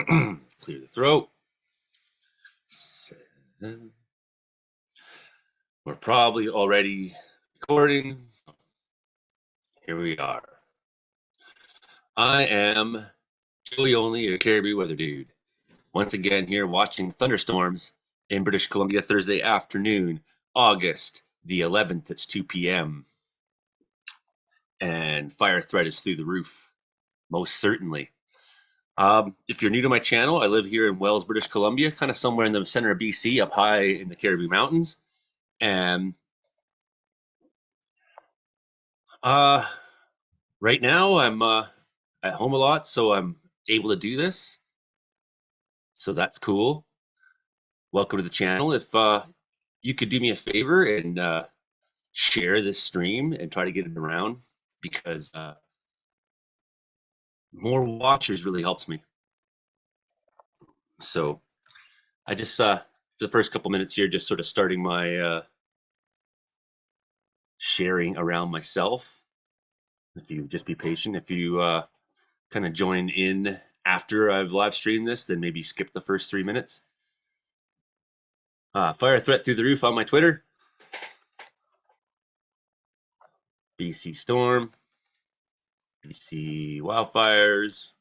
Clear the throat. We're probably already recording. Here we are. I am Joey Only, your Caribou weather dude. Once again here watching thunderstorms in British Columbia Thursday afternoon, August the 11th. It's 2 p.m. And fire threat is through the roof, most certainly. If you're new to my channel, I live here in Wells, British Columbia, kind of somewhere in the center of BC, up high in the Caribou Mountains. And right now I'm at home a lot, so I'm able to do this. So that's cool. Welcome to the channel. If you could do me a favor and share this stream and try to get it around, because more watchers really helps me. So I just for the first couple minutes here, just sort of starting my sharing around myself. If you just be patient, if you kind of join in after I've live streamed this, then maybe skip the first 3 minutes. Fire threat through the roof on my Twitter. BC storm, BC wildfires.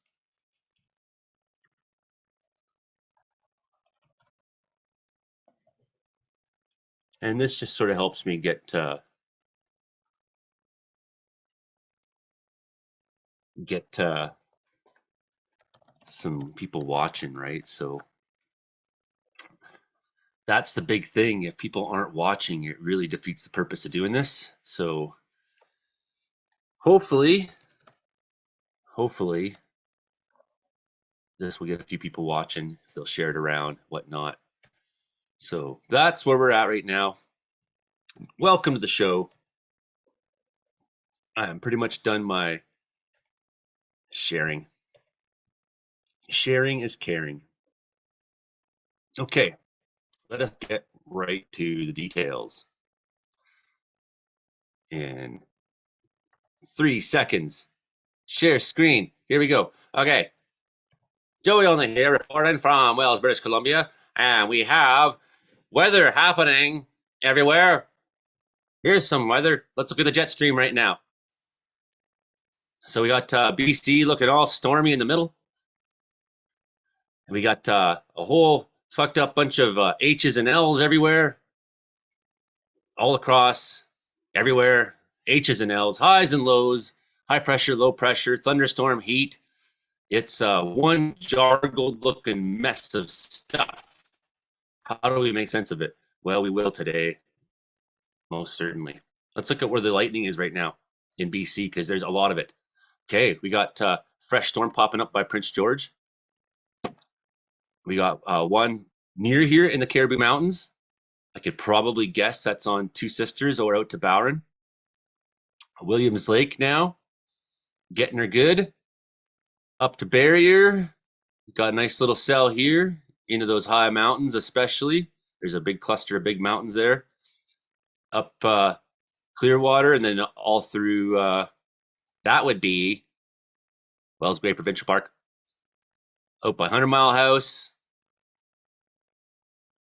And this just sort of helps me get some people watching, right? So that's the big thing. If people aren't watching, it really defeats the purpose of doing this. So hopefully this will get a few people watching. They'll share it around, whatnot. So that's where we're at right now. Welcome to the show. I'm pretty much done my sharing. Sharing is caring. Okay, let us get right to the details. In 3 seconds. Share screen. Here we go. Okay. Joey Only here, reporting from Wells, British Columbia. And we have weather happening everywhere. Here's some weather. Let's look at the jet stream right now. So we got BC looking all stormy in the middle. And we got a whole fucked up bunch of H's and L's everywhere. All across, everywhere. H's and L's, highs and lows, high pressure, low pressure, thunderstorm, heat. It's one jargled looking mess of stuff. How do we make sense of it? Well, we will today, most certainly. Let's look at where the lightning is right now in BC, because there's a lot of it. Okay, we got fresh storm popping up by Prince George. We got one near here in the Caribou Mountains. I could probably guess that's on Two Sisters or out to Bowron. Williams Lake now, getting her good. Up to Barrier, got a nice little cell here into those high mountains, especially. There's a big cluster of big mountains there. Up Clearwater, and then all through, that would be Wells Bay Provincial Park. Out by 100 Mile House,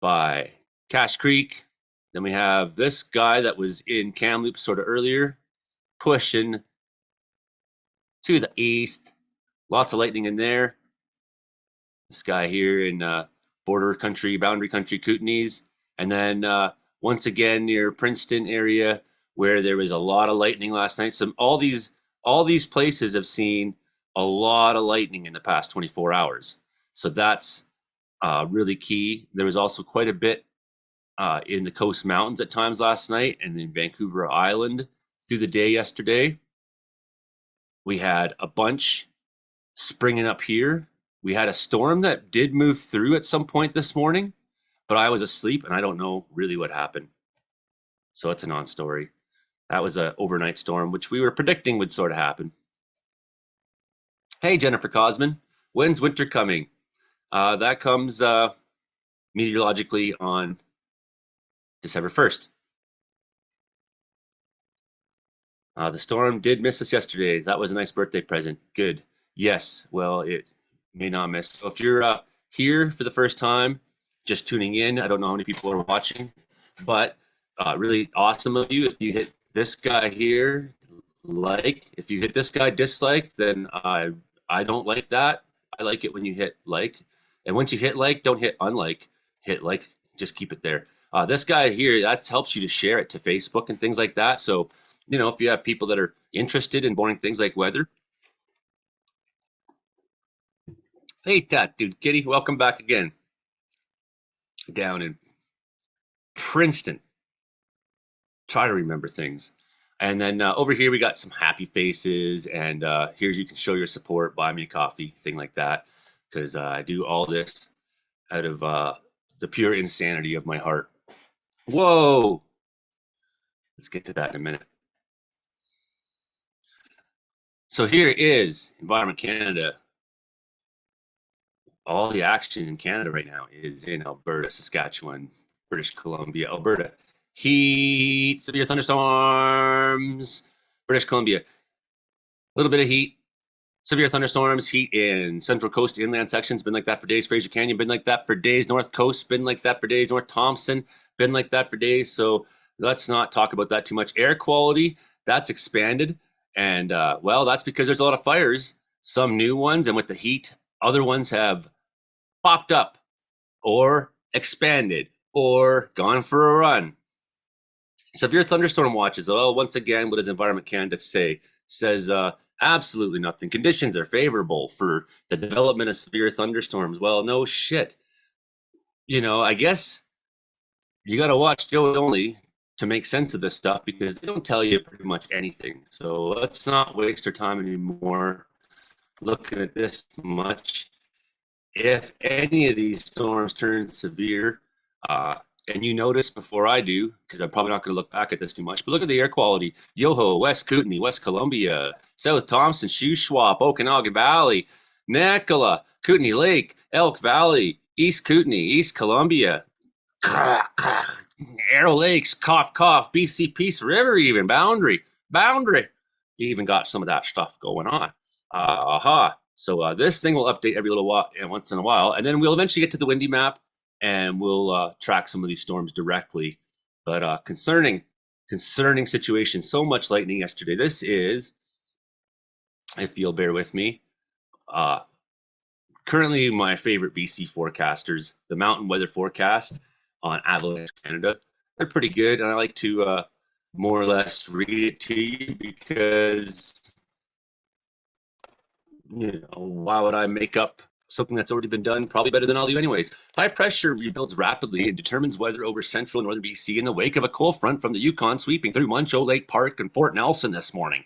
by Cache Creek. Then we have this guy that was in Kamloops sort of earlier, pushing to the east. Lots of lightning in there. This guy here in border country, boundary country, Kootenays. And then once again near Princeton area, where there was a lot of lightning last night. So all these places have seen a lot of lightning in the past 24 hours. So that's really key. There was also quite a bit in the Coast Mountains at times last night, and in Vancouver Island through the day yesterday. We had a bunch springing up here. We had a storm that did move through at some point this morning, but I was asleep and I don't know really what happened. So it's a non-story. That was an overnight storm, which we were predicting would sort of happen. Hey, Jennifer Cosman, when's winter coming? That comes meteorologically on December 1st. The storm did miss us yesterday. That was a nice birthday present. Good. Yes, well, may not miss. So if you're here for the first time, just tuning in, I don't know how many people are watching, but really awesome of you. If you hit this guy here, like. If you hit this guy, dislike, then I don't like that. I like it when you hit like. And once you hit like, don't hit unlike. Hit like, just keep it there. This guy here, that helps you to share it to Facebook and things like that. So, if you have people that are interested in boring things like weather. Hey, dude, Kitty, welcome back again. Down in Princeton. Try to remember things. And then over here, we got some happy faces. And here's you can show your support, buy me a coffee, thing like that. Because I do all this out of the pure insanity of my heart. Whoa! Let's get to that in a minute. So here is Environment Canada. All the action in Canada right now is in Alberta, Saskatchewan, British Columbia, Alberta. Heat, severe thunderstorms, British Columbia. A little bit of heat, severe thunderstorms, heat in Central Coast inland sections, been like that for days. Fraser Canyon, been like that for days. North Coast, been like that for days. North Thompson, been like that for days. So let's not talk about that too much. Air quality, that's expanded. And well, that's because there's a lot of fires, some new ones. And with the heat, other ones have popped up or expanded or gone for a run. Severe thunderstorm watches. Well, once again, what does Environment Canada say? Says absolutely nothing. Conditions are favorable for the development of severe thunderstorms. Well, no shit. I guess you got to watch Joe only to make sense of this stuff because they don't tell you pretty much anything. So let's not waste our time anymore looking at this much. If any of these storms turn severe, and you notice before I do, because I'm probably not going to look back at this too much, but look at the air quality. Yoho, West Kootenay, West Columbia, South Thompson, Shuswap, Okanagan Valley, Nicola, Kootenay Lake, Elk Valley, East Kootenay, East Columbia, Arrow Lakes, cough, cough, BC Peace River, even boundary. You even got some of that stuff going on. So this thing will update every little while, once in a while, and then we'll eventually get to the windy map, and we'll track some of these storms directly. But concerning situation, so much lightning yesterday. This is, if you'll bear with me, currently my favorite BC forecasters, the Mountain Weather Forecast on Avalanche Canada. They're pretty good, and I like to more or less read it to you because, why would I make up something that's already been done? Probably better than I'll do anyways. High pressure rebuilds rapidly and determines weather over central and northern BC in the wake of a cold front from the Yukon sweeping through Muncho Lake Park and Fort Nelson this morning.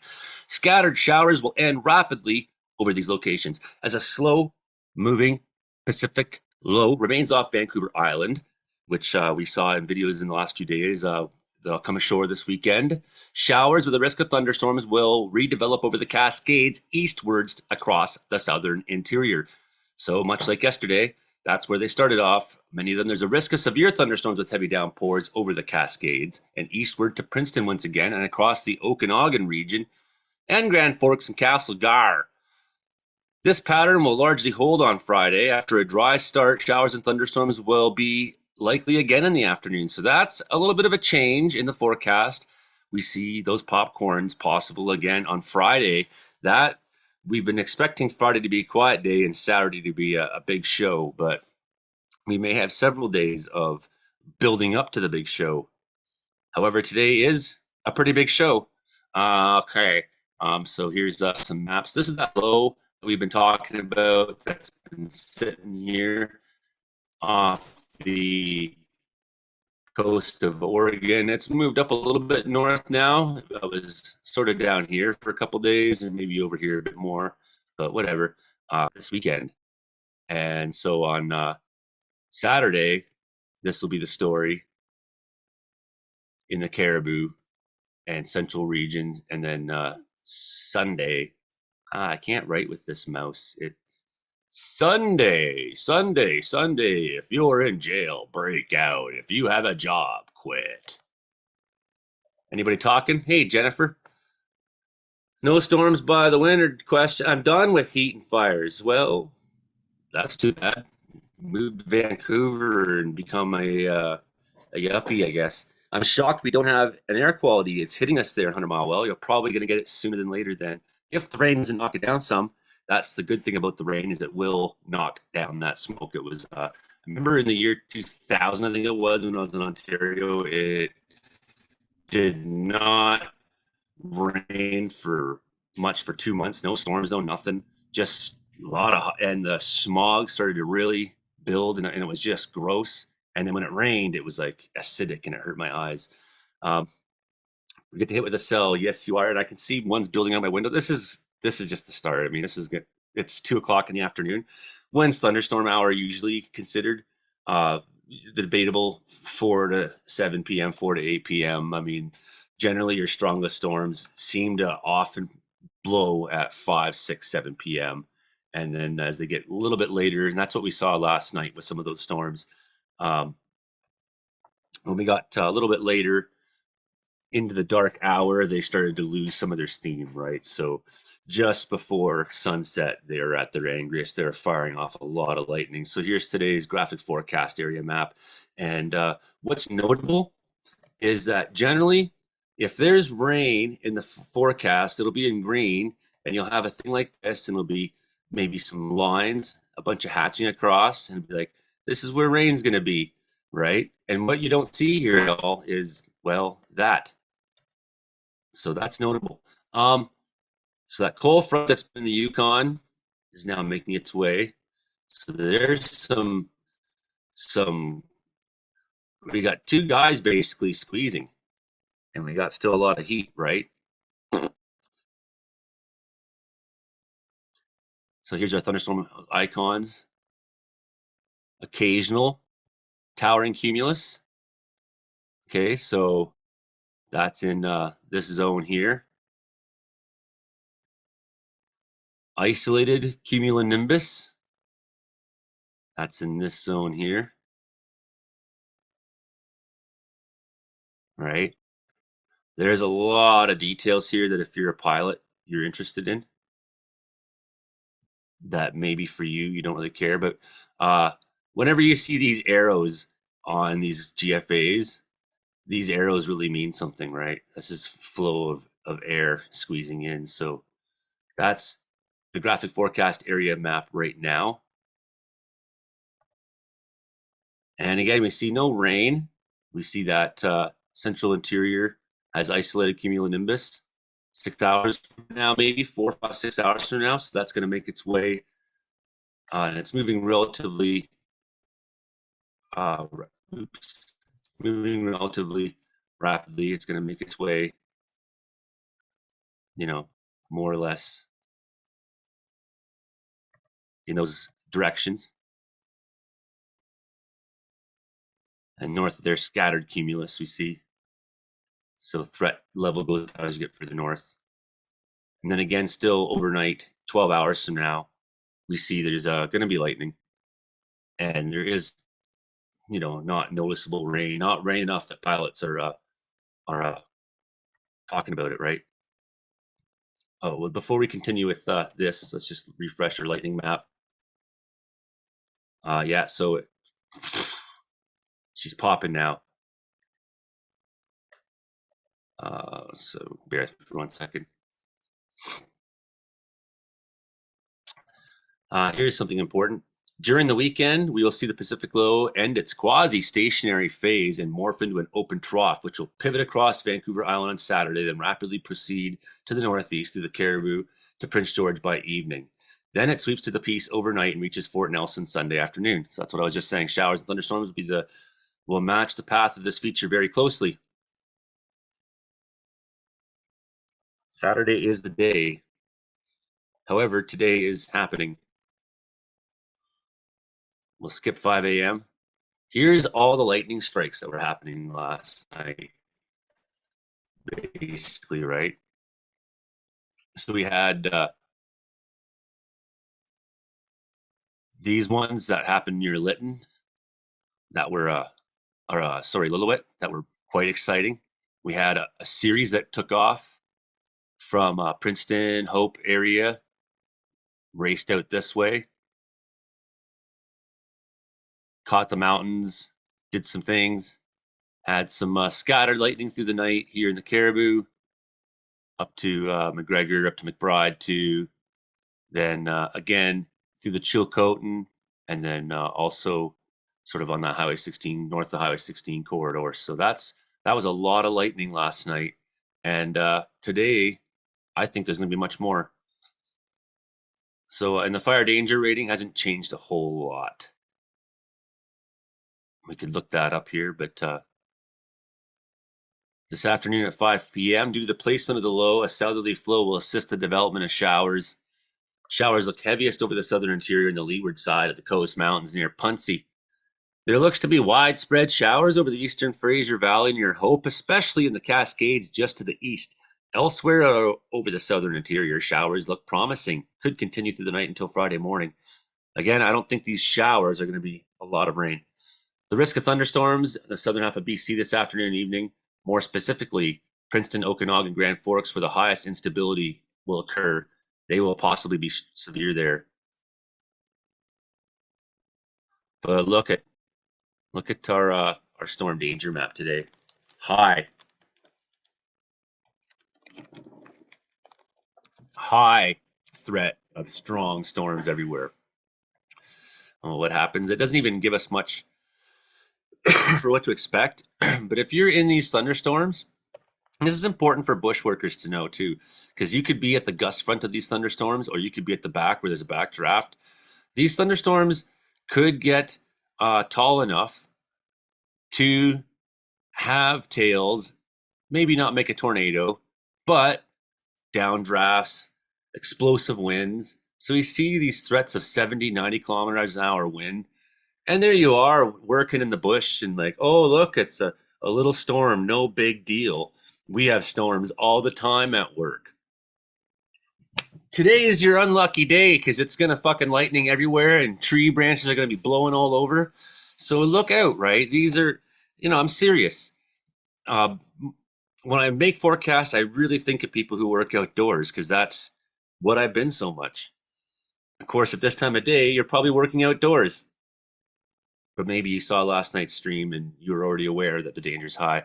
Scattered showers will end rapidly over these locations as a slow-moving Pacific low remains off Vancouver Island, which we saw in videos in the last few days. They'll come ashore this weekend. Showers with a risk of thunderstorms will redevelop over the Cascades eastwards across the southern interior. So much like yesterday, that's where they started off. Many of them, there's a risk of severe thunderstorms with heavy downpours over the Cascades and eastward to Princeton once again and across the Okanagan region and Grand Forks and Castlegar. This pattern will largely hold on Friday. After a dry start, showers and thunderstorms will be likely again in the afternoon. So that's a little bit of a change in the forecast. We see those popcorns possible again on Friday. That we've been expecting Friday to be a quiet day and Saturday to be a big show, but we may have several days of building up to the big show. However, today is a pretty big show. Okay. So here's some maps. This is that low that we've been talking about that's been sitting here off the coast of Oregon. It's moved up a little bit north now. I was sort of down here for a couple days and maybe over here a bit more, but whatever, this weekend. And so on Saturday, this will be the story in the Caribou and central regions. And then Sunday, I can't write with this mouse. It's Sunday. If you're in jail, break out. If you have a job, quit. Anybody talking? Hey, Jennifer. Snowstorms by the winter question. I'm done with heat and fires. Well, that's too bad. Moved to Vancouver and become a yuppie, I guess. I'm shocked we don't have an air quality. It's hitting us there 100 mile well. You're probably going to get it sooner than later. Then, if the rain doesn't knock it down some, that's the good thing about the rain is it will knock down that smoke. It was. I remember in the year 2000, I think it was when I was in Ontario. It did not rain for much for 2 months. No storms, no nothing. Just a lot of, and the smog started to really build, and it was just gross. And then when it rained, it was like acidic, and it hurt my eyes. Um, we get to hit with a cell. Yes, you are, and I can see one's building out my window. This is just the start. I mean, this is good. It's 2 o'clock in the afternoon. When's thunderstorm hour usually considered? Uh, the debatable 4 to 7 p.m., 4 to 8 p.m. I mean, generally your strongest storms seem to often blow at 5, 6, 7 p.m. And then as they get a little bit later, and that's what we saw last night with some of those storms. Um, when we got a little bit later into the dark hour, they started to lose some of their steam, right? So just before sunset, they are at their angriest. They're firing off a lot of lightning. So here's today's graphic forecast area map. And what's notable is that generally, if there's rain in the forecast, it'll be in green, and you'll have a thing like this, and it'll be maybe some lines, a bunch of hatching across, and be like, this is where rain's going to be, right? And what you don't see here at all is, well, that. So that's notable. So that cold front that's been in the Yukon is now making its way. So there's some. We got two guys basically squeezing, and we got still a lot of heat, right? So here's our thunderstorm icons. Occasional, towering cumulus. Okay, so that's in this zone here. Isolated cumulonimbus. That's in this zone here. Right? There's a lot of details here that if you're a pilot, you're interested in. That maybe for you, you don't really care. But whenever you see these arrows on these GFAs, these arrows really mean something, right? This is flow of air squeezing in. So that's the graphic forecast area map right now. And again, we see no rain. We see that central interior has isolated cumulonimbus. 6 hours from now, maybe 4, 5, 6 hours from now. So that's going to make its way, and it's moving relatively. It's moving relatively rapidly. It's going to make its way, more or less in those directions. And north of there, scattered cumulus we see. So threat level goes down as you get further north. And then again, still overnight, 12 hours from now, we see there's going to be lightning. And there is, not noticeable rain, not rain enough that pilots are talking about it, right? Oh, well, before we continue with this, let's just refresh our lightning map. Yeah, so she's popping now. So bear with me for 1 second. Here's something important. During the weekend, we will see the Pacific Low end its quasi-stationary phase and morph into an open trough, which will pivot across Vancouver Island on Saturday, then rapidly proceed to the northeast through the Caribou to Prince George by evening. Then it sweeps to the Peace overnight and reaches Fort Nelson Sunday afternoon. So that's what I was just saying. Showers and thunderstorms will match the path of this feature very closely. Saturday is the day. However, today is happening. We'll skip 5 a.m. Here's all the lightning strikes that were happening last night, basically, right? So we had these ones that happened near Lytton that were, Lillooet, that were quite exciting. We had a series that took off from Princeton, Hope area, raced out this way. caught the mountains, did some things, had some scattered lightning through the night here in the Caribou, up to McGregor, up to McBride too. Then again through the Chilcotin, and then also sort of on that Highway 16, north of the Highway 16 corridor. So that was a lot of lightning last night, and today I think there's going to be much more. So, and the fire danger rating hasn't changed a whole lot. We could look that up here, but this afternoon at 5 p.m., due to the placement of the low, a southerly flow will assist the development of showers. Showers look heaviest over the southern interior and the leeward side of the Coast Mountains near Punxsy. There looks to be widespread showers over the eastern Fraser Valley near Hope, especially in the Cascades just to the east. Elsewhere over the southern interior, showers look promising. Could continue through the night until Friday morning. Again, I don't think these showers are going to be a lot of rain. The risk of thunderstorms in the southern half of BC this afternoon and evening, more specifically Princeton, Okanagan, Grand Forks, where the highest instability will occur. They will possibly be severe there. But look at our storm danger map today. High threat of strong storms everywhere. Well, what happens? It doesn't even give us much for what to expect. But if you're in these thunderstorms, this is important for bush workers to know too, because you could be at the gust front of these thunderstorms, or you could be at the back where there's a backdraft. These thunderstorms could get tall enough to have tails, maybe not make a tornado, but downdrafts, explosive winds. So you see these threats of 70, 90 kilometers an hour wind. And there you are working in the bush and like, oh, look, it's a little storm, no big deal. We have storms all the time at work. Today is your unlucky day because it's going to fucking lightning everywhere and tree branches are going to be blowing all over. So look out, right? These are, I'm serious. When I make forecasts, I really think of people who work outdoors because that's what I've been so much. Of course, at this time of day, you're probably working outdoors. But maybe you saw last night's stream and you were already aware that the danger's high.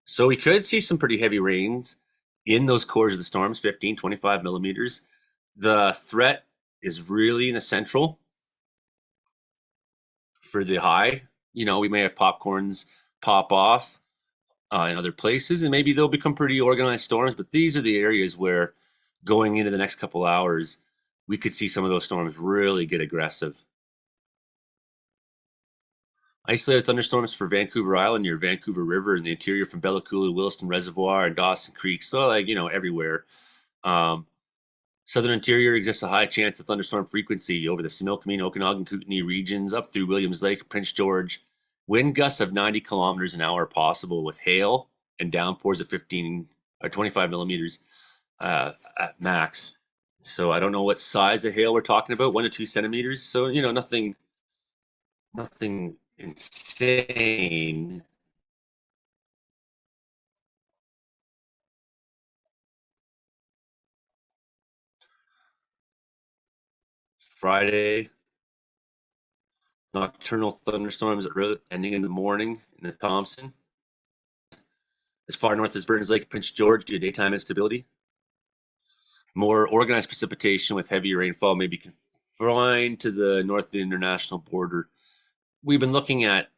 So we could see some pretty heavy rains in those cores of the storms, 15, 25 millimeters. The threat is really in the central for the high. We may have popcorns pop off in other places, and maybe they'll become pretty organized storms. But these are the areas where going into the next couple hours, we could see some of those storms really get aggressive. Isolated thunderstorms for Vancouver Island near Vancouver River in the interior from Bella Coola, Williston Reservoir, and Dawson Creek. So, everywhere. Southern interior exists a high chance of thunderstorm frequency over the Similkameen, Okanagan, Kootenay regions up through Williams Lake, Prince George. Wind gusts of 90 kilometers an hour possible with hail and downpours of 15 or 25 millimeters at max. So I don't know what size of hail we're talking about, 1 to 2 centimeters. So, nothing insane. Friday, nocturnal thunderstorms ending in the morning in the Thompson. As far north as Burns Lake, Prince George, due to daytime instability. More organized precipitation with heavy rainfall may be confined to the north of the international border. We've been looking at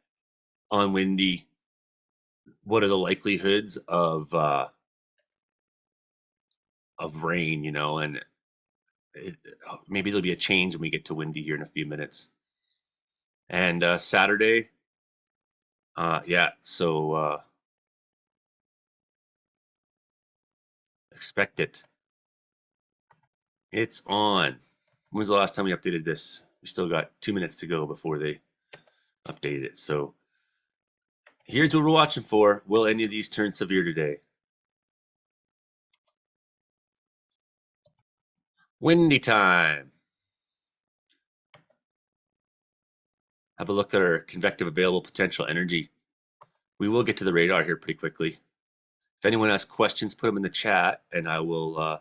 on Windy what are the likelihoods of rain, and maybe there'll be a change when we get to Windy here in a few minutes. And Saturday, so expect it. It's on. When was the last time we updated this? We still got 2 minutes to go before they update it. So here's what we're watching for. Will any of these turn severe today? Windy time. Have a look at our convective available potential energy. We will get to the radar here pretty quickly. If anyone has questions, put them in the chat, and I will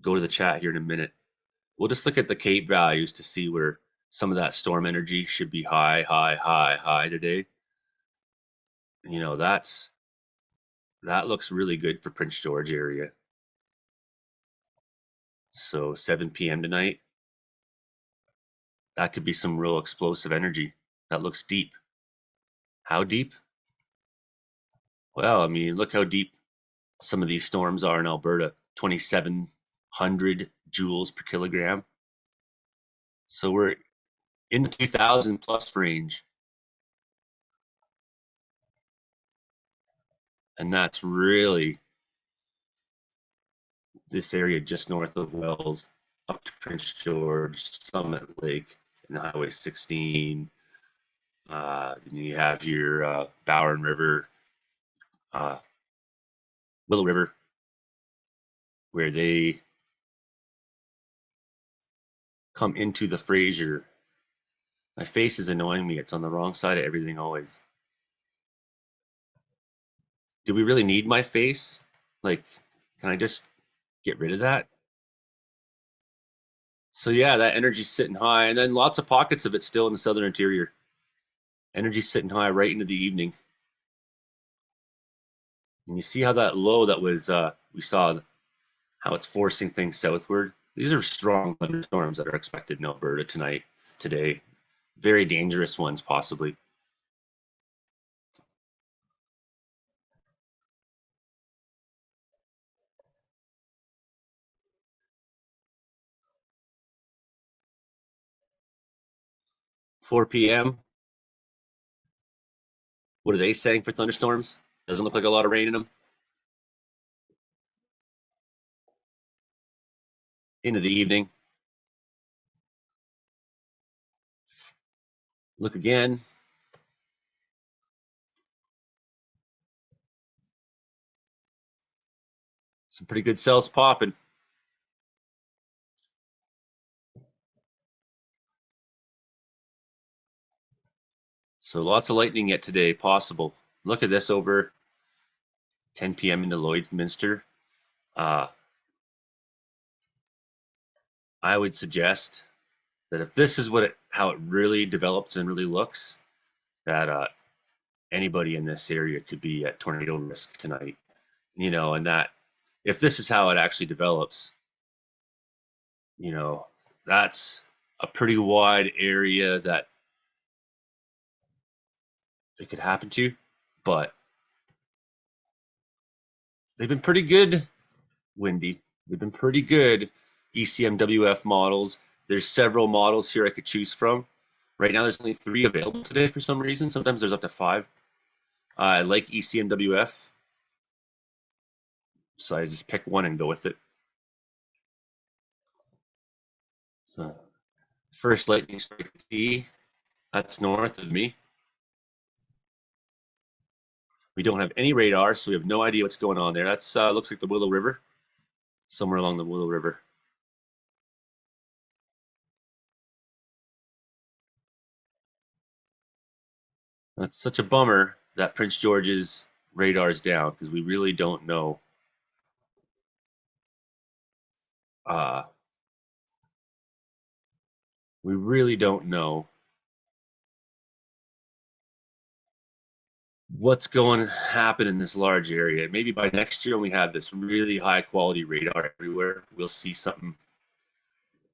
go to the chat here in a minute. We'll just look at the CAPE values to see where some of that storm energy should be high, high, high, high today. You know, that looks really good for Prince George area. So 7 p.m. tonight, that could be some real explosive energy. That looks deep. How deep? Well, I mean, look how deep some of these storms are in Alberta. 2,700 joules per kilogram. So we're in the 2,000 plus range. And that's really this area just north of Wells, up to Prince George, Summit Lake, and Highway 16. Then you have your Bowen River, uh, Willow River, where they come into the Fraser. My face is annoying me. It's on the wrong side of everything always. Do we really need my face? Like, can I just get rid of that? So yeah, that energy's sitting high, and then lots of pockets of it still in the southern interior. Energy's sitting high right into the evening. And you see how that low that was we saw how it's forcing things southward. These are strong thunderstorms that are expected in Alberta tonight, today. Very dangerous ones, possibly. Four p.m. What are they saying for thunderstorms? Doesn't look like a lot of rain in them. Into the evening. Look again. Some pretty good cells popping. So lots of lightning yet today, possible. Look at this over 10 p.m. into Lloydminster. I would suggest that if this is how it really develops and really looks, that anybody in this area could be at tornado risk tonight. You know, and that if this is how it actually develops, you know, that's a pretty wide area that it could happen to. But they've been pretty good, Windy. They've been pretty good, Ecmwf models. There's several models here I could choose from. Right now, there's only 3 available today for some reason. Sometimes there's up to 5. I like Ecmwf, so I just pick one and go with it. So, first lightning strike C, that's north of me. We don't have any radar, so we have no idea what's going on there. That's looks like the Willow River, somewhere along the Willow River. That's such a bummer that Prince George's radar is down because we really don't know. Uh, we really don't know what's going to happen in this large area. Maybe by next year, when we have this really high quality radar everywhere, we'll see something.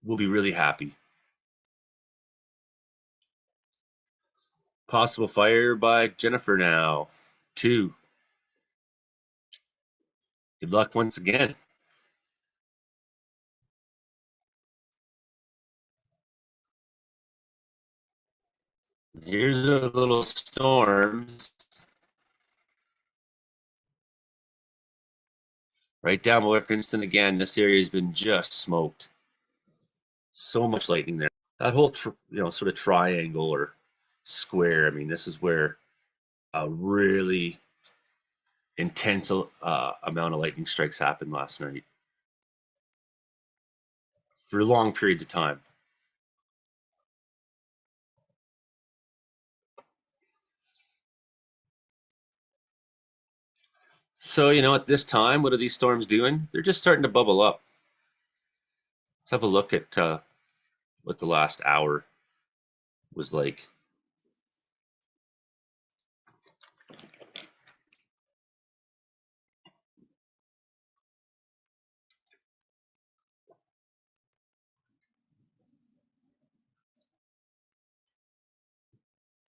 We'll be really happy. Possible fire by Jennifer now. 2. Good luck once again. Here's a little storms. Right down below Princeton again. This area has been just smoked. So much lightning there. That whole, sort of triangle or square. I mean, this is where a really intense amount of lightning strikes happened last night for long periods of time. So, at this time, what are these storms doing? They're just starting to bubble up. Let's have a look at what the last hour was like.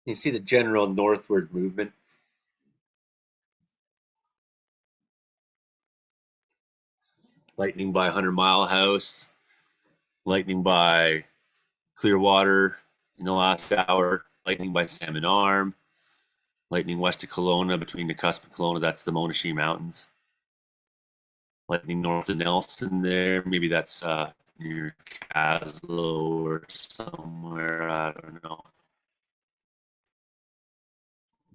You see the general northward movement. Lightning by 100-mile house, lightning by Clearwater in the last hour, lightning by Salmon Arm, lightning west of Kelowna between the cusp and Kelowna, that's the Monashee Mountains. Lightning north of Nelson there, maybe that's near Caslow or somewhere, I don't know.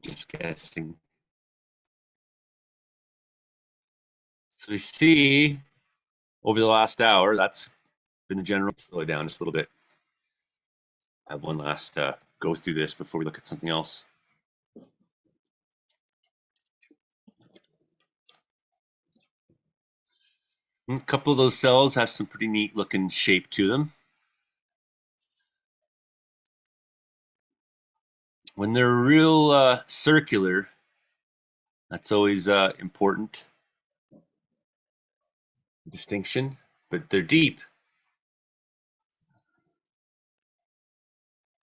Just guessing. So we see over the last hour, that's been a general. Slow it down just a little bit. I have one last go through this before we look at something else. A couple of those cells have some pretty neat looking shape to them. When they're real circular, that's always important distinction, but they're deep,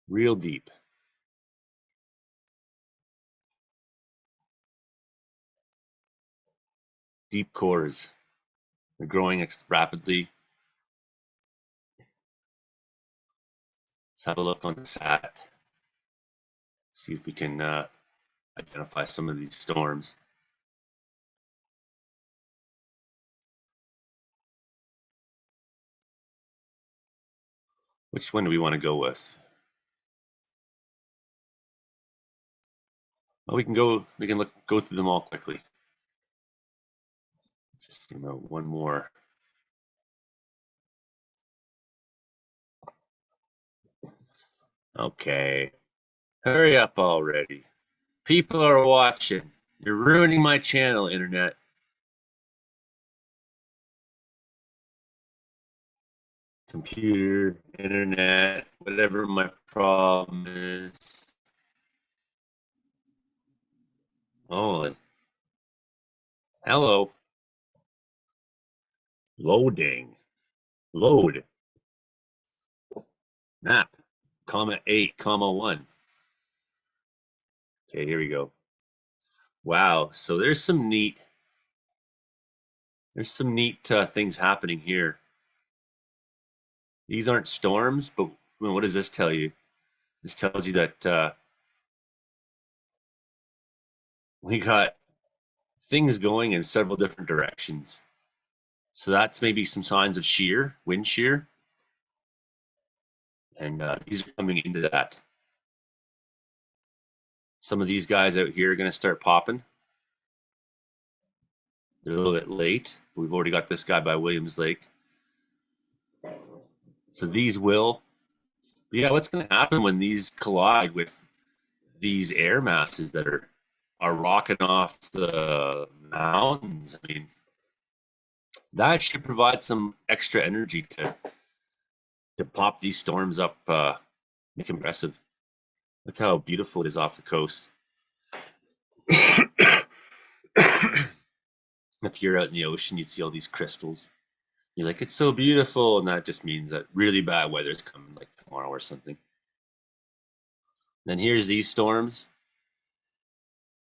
real deep. Deep cores. They're growing rapidly. Let's have a look on the sat. See if we can identify some of these storms. Which one do we want to go with? Well, we can go through them all quickly. Just about one more. Okay. Hurry up already. People are watching. You're ruining my channel, internet. Computer, internet, whatever my problem is. Oh, hello. Loading. Load. Map. Comma 8, comma 1. Okay, here we go. Wow, so there's some neat things happening here. These aren't storms, but what does this tell you? This tells you that we got things going in several different directions. So that's maybe some signs of shear, wind shear. And these are coming into that. Some of these guys out here are going to start popping. They're a little bit late. We've already got this guy by Williams Lake. So these will. But yeah, what's going to happen when these collide with these air masses that are rocking off the mountains? I mean, that should provide some extra energy to pop these storms up, make them aggressive. Look how beautiful it is off the coast. If you're out in the ocean, you see all these crystals. You're like, it's so beautiful, and that just means that really bad weather is coming, like tomorrow or something. Then here's these storms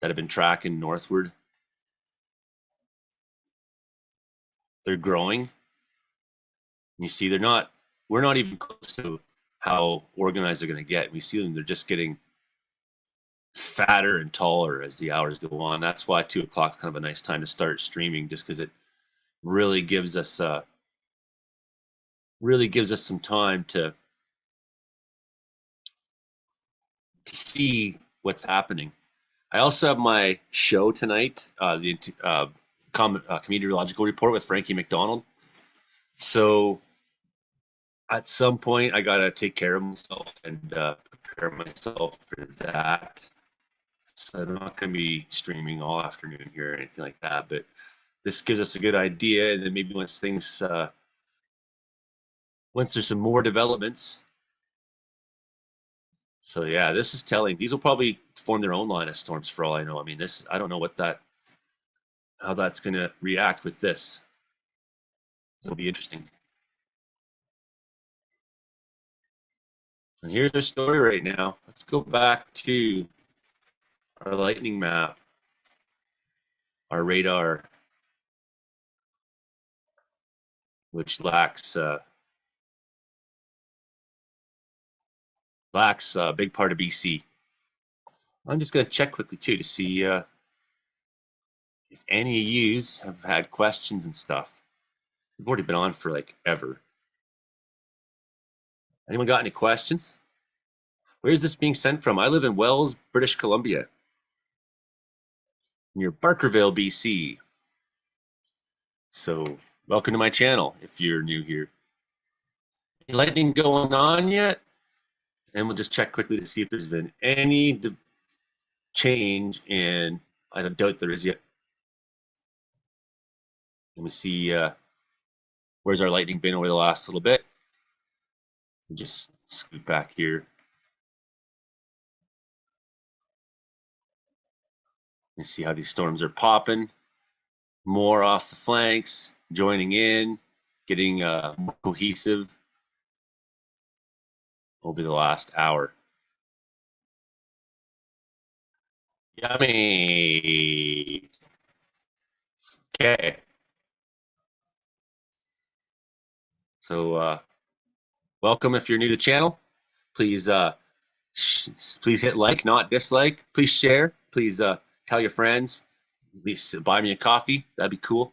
that have been tracking northward. They're growing. You see, we're not even close to how organized they're going to get. We see them, they're just getting fatter and taller as the hours go on. That's why 2 o'clock is kind of a nice time to start streaming, just because it really gives us some time to see what's happening. I also have my show tonight, the Meteorological Report with Frankie McDonald. So at some point, I gotta take care of myself and prepare myself for that. So I'm not gonna be streaming all afternoon here or anything like that. But this gives us a good idea, and then maybe once there's some more developments, So yeah, this is telling. These will probably form their own line of storms for all I know. I mean, this I don't know how that's gonna react with this. It'll be interesting. And here's our story right now. Let's go back to our lightning map, our radar, which lacks a big part of BC. I'm just gonna check quickly too to see if any of yous have had questions and stuff. We've already been on for like ever. Anyone got any questions? Where is this being sent from? I live in Wells, British Columbia, near Barkerville, BC. So, welcome to my channel if you're new here. Any lightning going on yet? And we'll just check quickly to see if there's been any change in. I don't doubt there is yet. Let me see where's our lightning been over the last little bit. Just scoot back here. And see how these storms are popping. More off the flanks, joining in, getting more cohesive over the last hour. Yummy. Okay. So welcome if you're new to the channel. Please please hit like, not dislike. Please share. Please tell your friends. Please buy me a coffee. That'd be cool.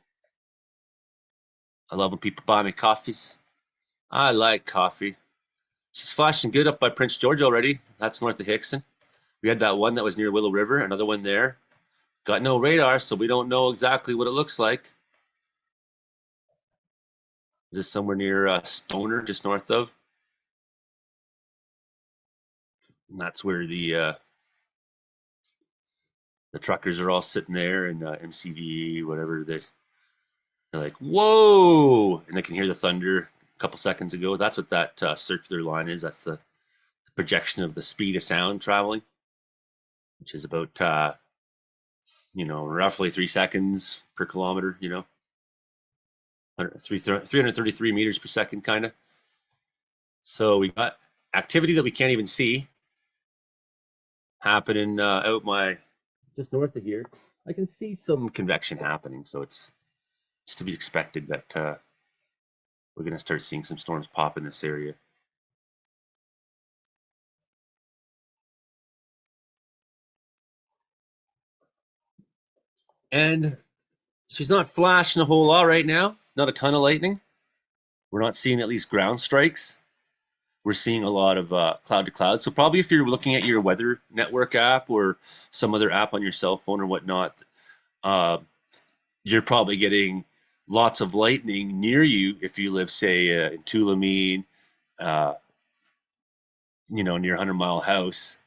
I love when people buy me coffees. I like coffee. She's flashing good up by Prince George already. That's north of Hickson. We had that one that was near Willow River, another one there. Got no radar, so we don't know exactly what it looks like. Is this somewhere near Stoner, just north of? And that's where the truckers are all sitting there, and MCV, whatever. They're like, whoa! And they can hear the thunder a couple seconds ago. That's what that circular line is. That's the projection of the speed of sound traveling, which is about, roughly 3 seconds per kilometer, 333 meters per second, kind of. So we got activity that we can't even see happening out just north of here. I can see some convection happening, so it's to be expected that we're going to start seeing some storms pop in this area. And she's not flashing a whole lot right now. Not a ton of lightning. We're not seeing at least ground strikes. We're seeing a lot of cloud to cloud. So probably if you're looking at your weather network app or some other app on your cell phone or whatnot, you're probably getting lots of lightning near you if you live, say, in Tulameen, near 100 Mile House.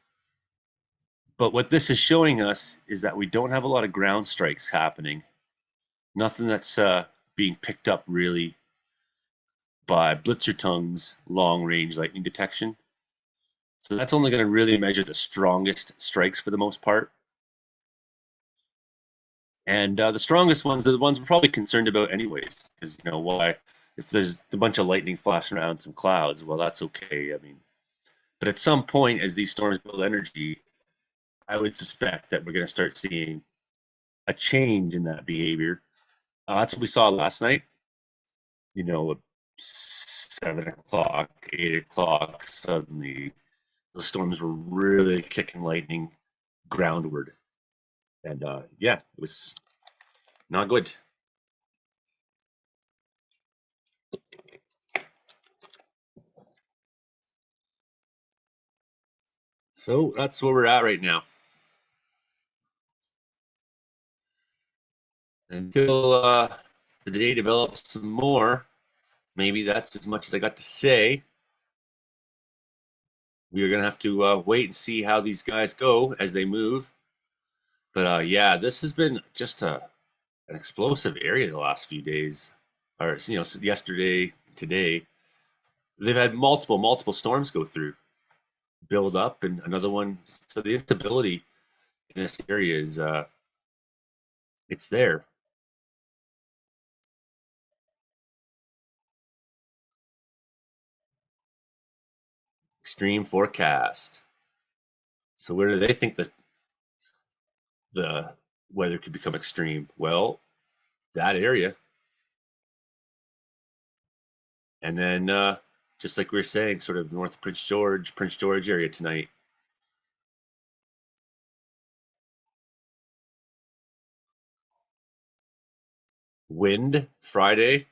But what this is showing us is that we don't have a lot of ground strikes happening. Nothing that's being picked up really by Blitzertung's long-range lightning detection. So that's only going to really measure the strongest strikes for the most part. And the strongest ones are the ones we're probably concerned about anyways. Because, why? If there's a bunch of lightning flashing around some clouds, well, that's okay. I mean, but at some point, as these storms build energy, I would suspect that we're going to start seeing a change in that behavior. That's what we saw last night. At 7 o'clock, 8 o'clock, suddenly the storms were really kicking lightning groundward. And yeah, it was not good. So that's where we're at right now. Until the day develops some more, maybe that's as much as I got to say. We are going to have to wait and see how these guys go as they move. But yeah, this has been just an explosive area the last few days. Or, yesterday, today. They've had multiple storms go through. build up, and another one. So the instability in this area is it's there. Extreme forecast. So where do they think that the weather could become extreme? Well, that area. And then just like we were saying, sort of north of Prince George area tonight. Wind Friday.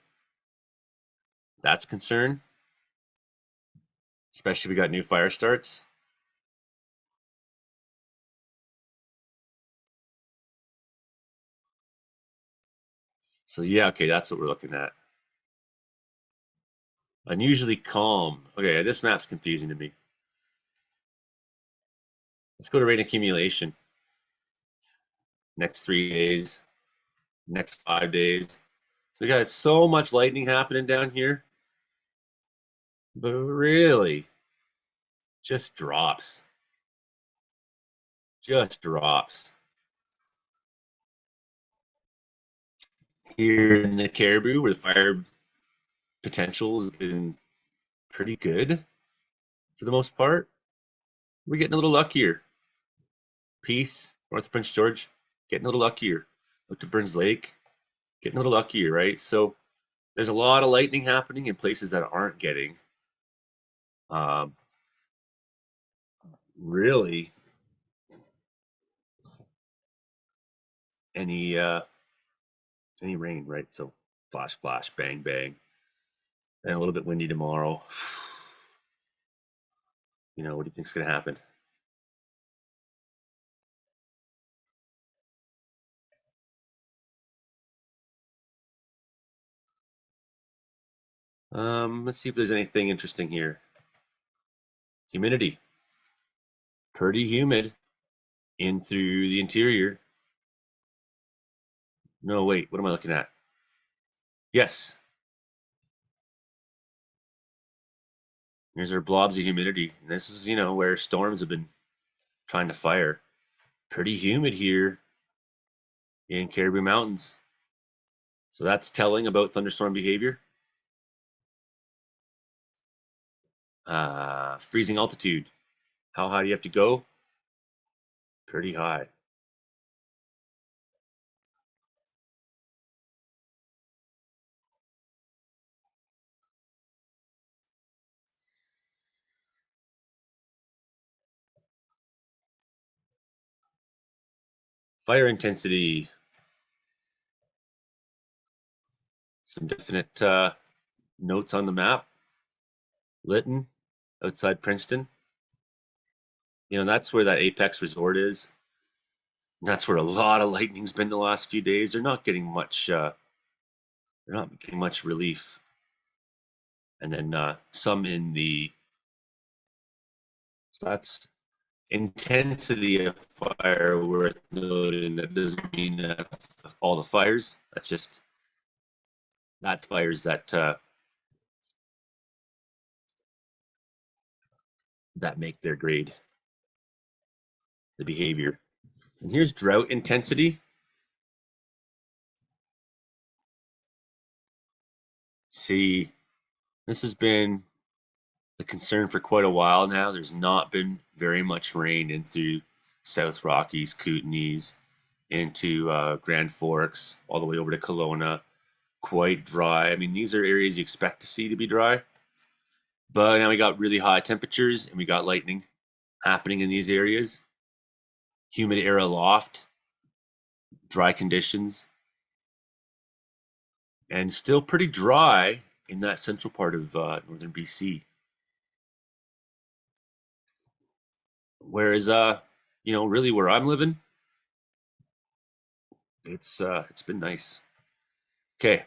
That's concern. Especially we got new fire starts. So yeah, okay, that's what we're looking at. Unusually calm. Okay, this map's confusing to me. Let's go to rain accumulation. Next 3 days, next 5 days. We got so much lightning happening down here, but really, just drops. Just drops. Here in the Caribou, where the fire potential has been pretty good for the most part, we're getting a little luckier. Peace, North Prince George, getting a little luckier. Look to Burns Lake, getting a little luckier, right? So there's a lot of lightning happening in places that aren't getting um, really any rain, right? So flash, flash, bang, bang, and a little bit windy tomorrow. What do you think's going to happen? Let's see if there's anything interesting here. Humidity, pretty humid in through the interior. No, wait, what am I looking at? Yes, here's our blobs of humidity. And this is, where storms have been trying to fire. Pretty humid here in Caribou Mountains. So that's telling about thunderstorm behavior. Freezing altitude. How high do you have to go? Pretty high. Fire intensity. Some definite notes on the map. Lytton, outside Princeton. That's where that Apex Resort is. That's where a lot of lightning's been the last few days. They're not getting much. They're not getting much relief. And then some in the. So that's intensity of fire worth noting. That doesn't mean that's all the fires. That's fires that make their grade, the behavior. And here's drought intensity. See, this has been a concern for quite a while now. There's not been very much rain in through South Rockies, Kootenays, into Grand Forks, all the way over to Kelowna. Quite dry. I mean, these are areas you expect to see to be dry. But now we got really high temperatures and we got lightning happening in these areas. Humid air aloft, dry conditions, and still pretty dry in that central part of northern BC. Whereas, really where I'm living, it's been nice. Okay.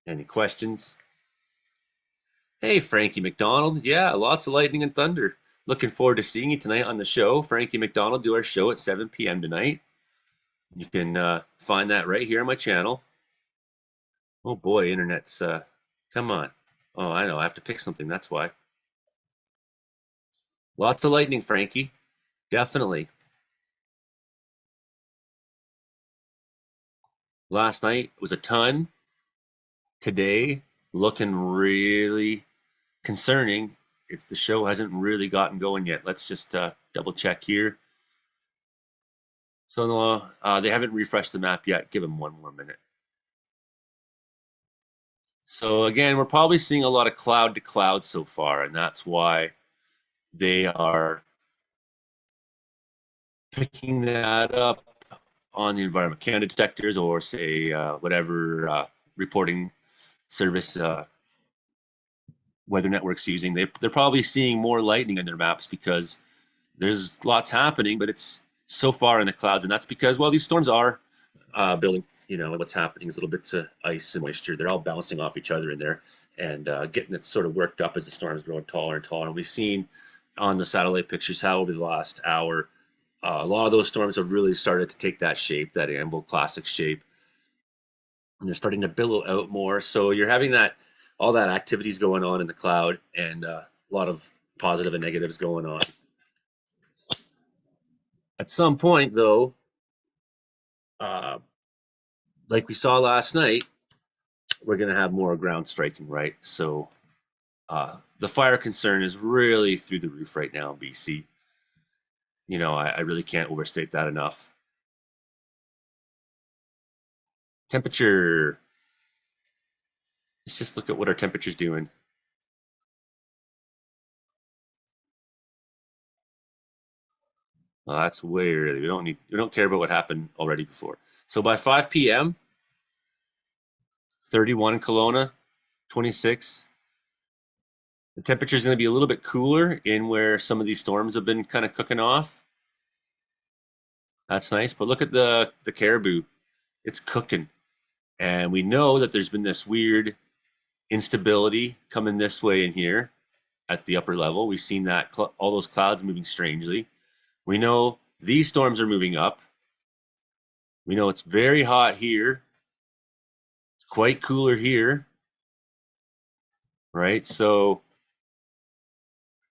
Any questions? Hey, Frankie McDonald. Yeah, lots of lightning and thunder. Looking forward to seeing you tonight on the show. Frankie McDonald do our show at 7 p.m. tonight. You can find that right here on my channel. Oh boy, internet's come on. Oh, I know, I have to pick something, that's why. Lots of lightning, Frankie. Definitely. Last night was a ton. Today, looking really concerning. It's the show hasn't really gotten going yet. Let's just double check here. So they haven't refreshed the map yet. Give them one more minute. So again, we're probably seeing a lot of cloud to cloud so far, and that's why they are picking that up on the Environment Canada detectors, or say whatever reporting service Weather Network's using. They're probably seeing more lightning in their maps because there's lots happening, but it's so far in the clouds, and that's because, well, these storms are building. You know, what's happening is little bits of ice and moisture. They're all bouncing off each other in there and getting it sort of worked up as the storm's growing taller and taller. And we've seen on the satellite pictures how over the last hour, a lot of those storms have really started to take that shape, that Anvil classic shape, and they're starting to billow out more. So you're having that all that activities going on in the cloud, and a lot of positive and negatives going on. At some point, though, uh, like we saw last night, we're going to have more ground striking, right? So the fire concern is really through the roof right now in BC. You know, I really can't overstate that enough. Temperature. Let's just look at what our temperature's doing. Well, that's way early. We don't care about what happened already before. So by 5 p.m., 31 in Kelowna, 26. The temperature is going to be a little bit cooler in where some of these storms have been kind of cooking off. That's nice. But look at the Caribou. It's cooking. And we know that there's been this weird instability coming this way in here at the upper level. We've seen that all those clouds moving strangely. We know these storms are moving up. We know it's very hot here. It's quite cooler here. Right? So,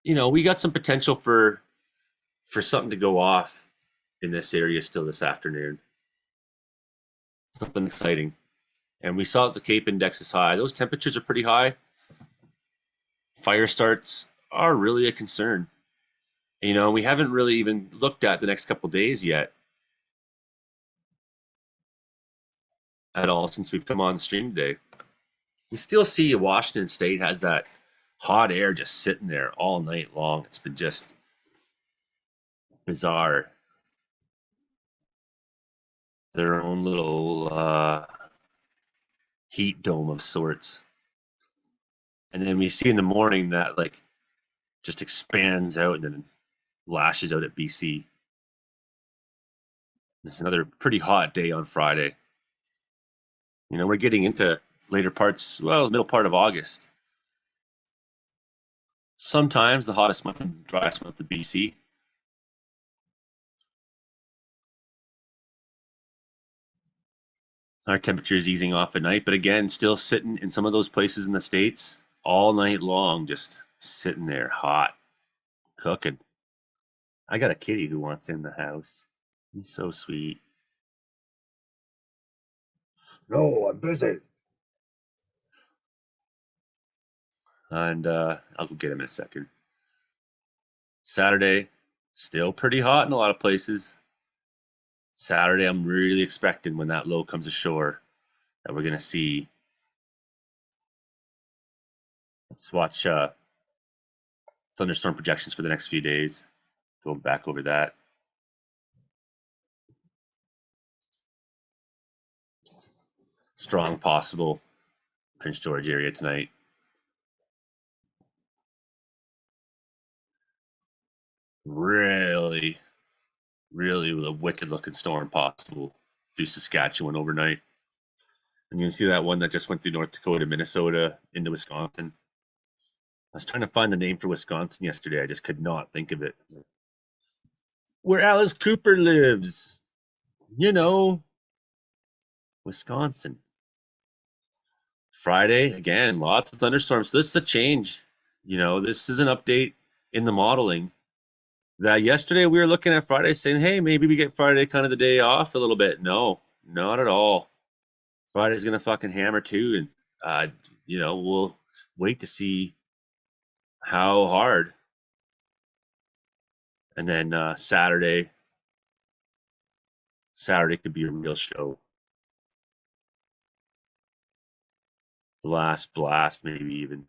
you know, we got some potential for something to go off in this area still this afternoon. Something exciting. And we saw that the Cape Index is high. Those temperatures are pretty high. Fire starts are really a concern. You know, we haven't really even looked at the next couple days yet at all since we've come on the stream today. We still see Washington State has that hot air just sitting there all night long. It's been just bizarre. Their own little heat dome of sorts. And then we see in the morning that like just expands out and then lashes out at BC. It's another pretty hot day on Friday. You know, we're getting into later parts, well, middle part of August. Sometimes the hottest month and driest month of BC. Our temperature is easing off at night, but again, still sitting in some of those places in the States all night long, just sitting there hot, cooking. I got a kitty who wants in the house. He's so sweet. No, I'm busy. And I'll go get him in a second. Saturday, still pretty hot in a lot of places. Saturday, I'm really expecting when that low comes ashore that we're going to see. Let's watch thunderstorm projections for the next few days. Go back over that. Strong possible Prince George area tonight. Really, really with a wicked looking storm possible through Saskatchewan overnight. And you can see that one that just went through North Dakota, Minnesota, into Wisconsin. I was trying to find the name for Wisconsin yesterday. I just could not think of it. Where Alice Cooper lives. You know, Wisconsin. Friday, again, lots of thunderstorms. This is a change. This is an update in the modeling. That yesterday we were looking at Friday saying, hey, maybe we get Friday kind of the day off a little bit. No, not at all. Friday's gonna fucking hammer too, and we'll wait to see how hard. And then Saturday could be a real show. The last blast, maybe even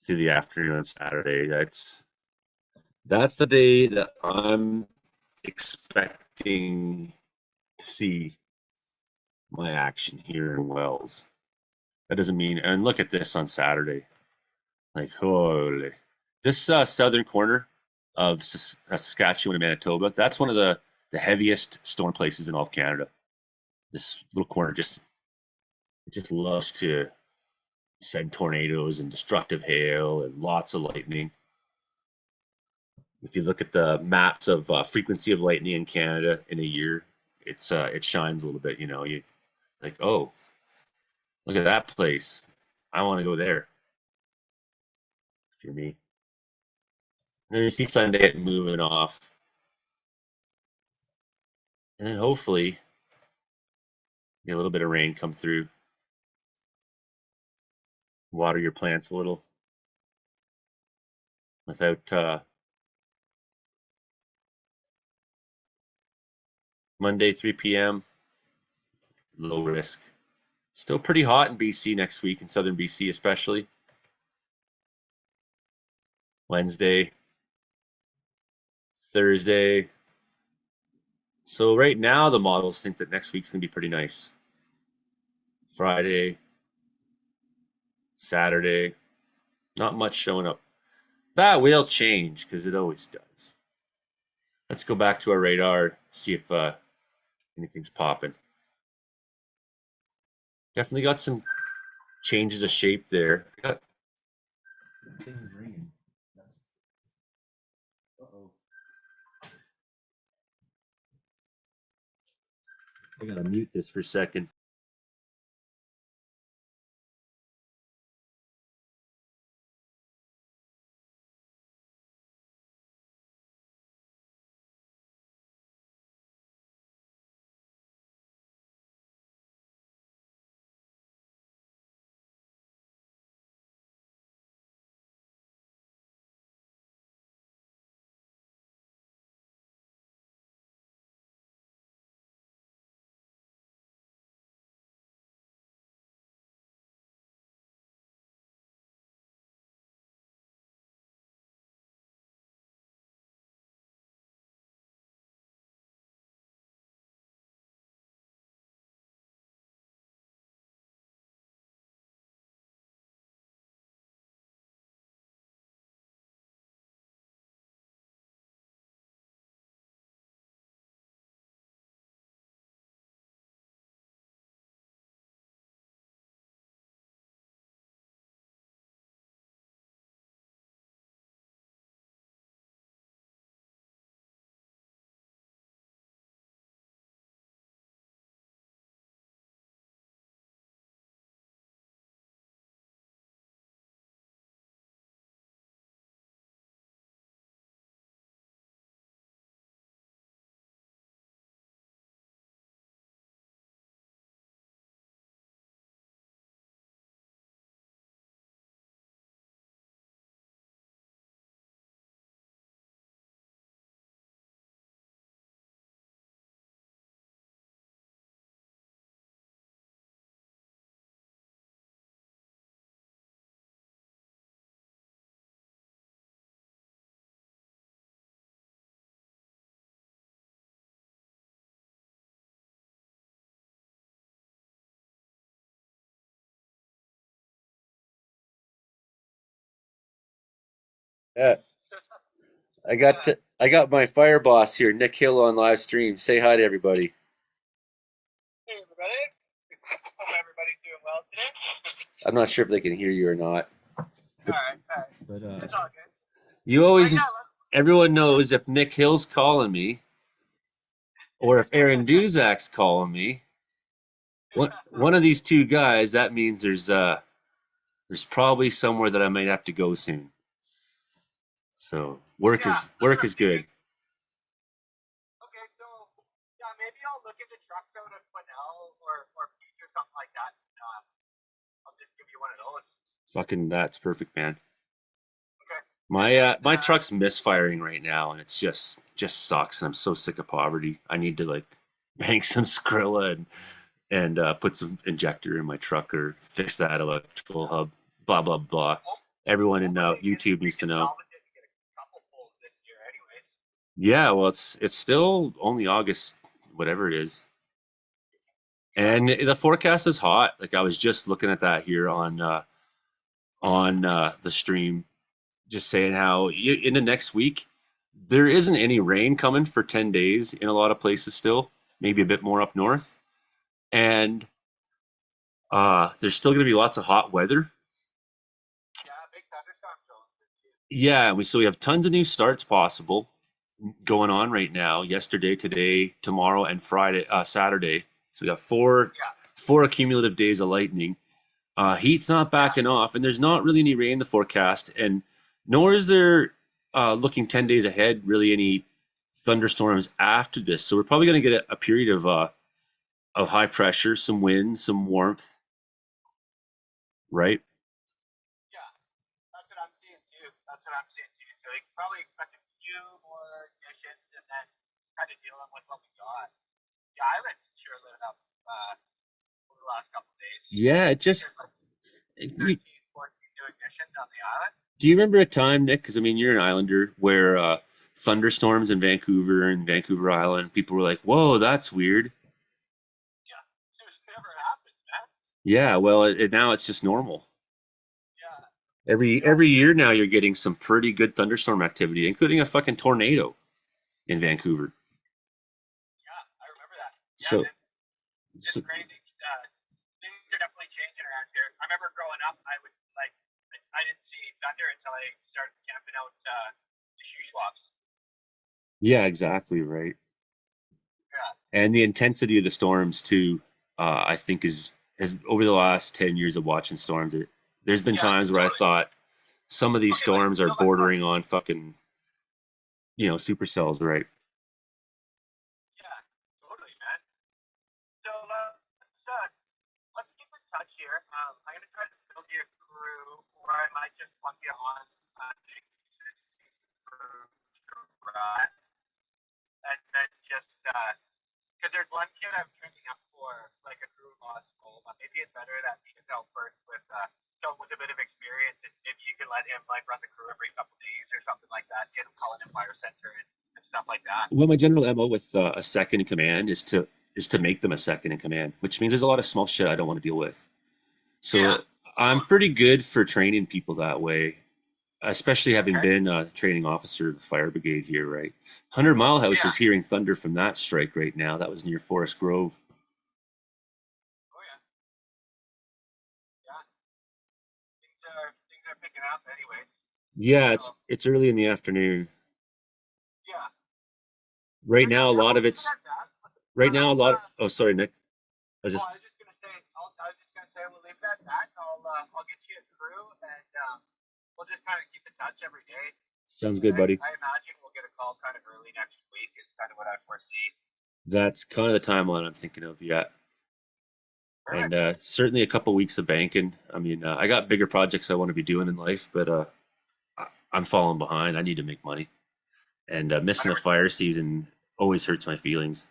through the afternoon on Saturday. That's the day that I'm expecting to see my action here in Wells. That doesn't mean, and look at this on Saturday. Like, holy. This southern corner of Saskatchewan and Manitoba, that's one of the heaviest storm places in all of Canada. This little corner just loves to send tornadoes and destructive hail and lots of lightning. If you look at the maps of frequency of lightning in Canada in a year, it shines a little bit. You like, oh, look at that place. I want to go there. If you're me. And then you see Sunday it moving off. And then hopefully get a little bit of rain come through. Water your plants a little without Monday 3 p.m. Low risk. Still pretty hot in BC next week, in southern BC especially. Wednesday, Thursday. So right now the models think that next week's gonna be pretty nice. Friday, Saturday, not much showing up. That will change because it always does. Let's go back to our radar, see if anything's popping. Definitely got some changes of shape there. Uh-oh. I gotta mute this for a second. Yeah, I got my fire boss here, Nick Hill, on live stream. Say hi to everybody. Hey everybody. Hope everybody's doing well today. I'm not sure if they can hear you or not. Alright. But It's all good. you always Right now, everyone knows if Nick Hill's calling me or if Aaron Duzak's calling me, one of these two guys, that means there's probably somewhere that I might have to go soon. So work is good. Okay, so yeah, maybe I'll look into trucks out at Quinnell or Peach or something like that. I'll just give you one of those. Fucking that's perfect, man. Okay. My truck's misfiring right now, and it's just sucks. And I'm so sick of poverty. I need to like bank some Skrilla and put some injector in my truck or fix that electrical hub. Blah blah blah. Everyone in YouTube needs to know. Yeah, well, it's still only August, whatever it is, and the forecast is hot. Like I was just looking at that here on the stream, just saying how in the next week there isn't any rain coming for 10 days in a lot of places still, maybe a bit more up north, and there's still going to be lots of hot weather. Yeah, big thunderstorm zone. Yeah, we have tons of new starts possible going on right now. Yesterday, today, tomorrow, and Friday, Saturday. So we got four accumulative days of lightning. Heat's not backing off, and there's not really any rain in the forecast, and nor is there looking 10 days ahead really any thunderstorms after this. So we're probably going to get a period of high pressure, some wind, some warmth, right? Yeah, that's what I'm seeing too. So you can probably expect a few more conditions and then kind of dealing with what we got. The island's sure lit up over the last couple of days. Yeah, it just. There's like 13, 14 new ignitions on the island. Do you remember a time, Nick? Because I mean, you're an Islander, where thunderstorms in Vancouver and Vancouver Island, people were like, "Whoa, that's weird." Yeah, it's never happened, man. Yeah, well, now it's just normal. Yeah. Every year now, you're getting some pretty good thunderstorm activity, including a fucking tornado in Vancouver. Yeah, I remember that. Yeah, So, it's so crazy. Things are definitely changing around here. I remember growing up, I didn't see thunder until I started camping out the shoe swaps. yeah, exactly right. Yeah. And the intensity of the storms too, I think has over the last 10 years of watching storms. There's been times where I thought some of these storms are bordering on fucking supercells, right? Yeah, totally, man. So let's keep in touch here. I'm gonna try to build you a crew, or I might just plug you on crew to run, and then just because there's one kid I'm training up for like a crew law school, but maybe it's better that he gets out first with someone with a bit of experience, and maybe you can let him like run the crew every couple days or something like that. Get him calling in fire center and stuff like that. Well, my general MO with a second in command is to make them a second in command, which means there's a lot of small shit I don't want to deal with. So Yeah. I'm pretty good for training people that way, especially having been a training officer of the fire brigade here, right? 100 Mile House is hearing thunder from that strike right now. That was near Forest Grove. Oh yeah. Yeah. Things are picking up anyways. Yeah, it's early in the afternoon. Yeah. Right now, a lot of it's right now a lot. Oh, sorry, Nick. I was just I was just gonna say. I was just gonna say we'll leave it at that. I'll get you a crew and we'll just kind of keep in touch every day. sounds good, buddy. I imagine we'll get a call kind of early next week. Is kind of what I foresee. That's kind of the timeline I'm thinking of. Yeah. And certainly a couple weeks of banking. I mean, I got bigger projects I want to be doing in life, but I'm falling behind. I need to make money, and missing a fire season always hurts my feelings.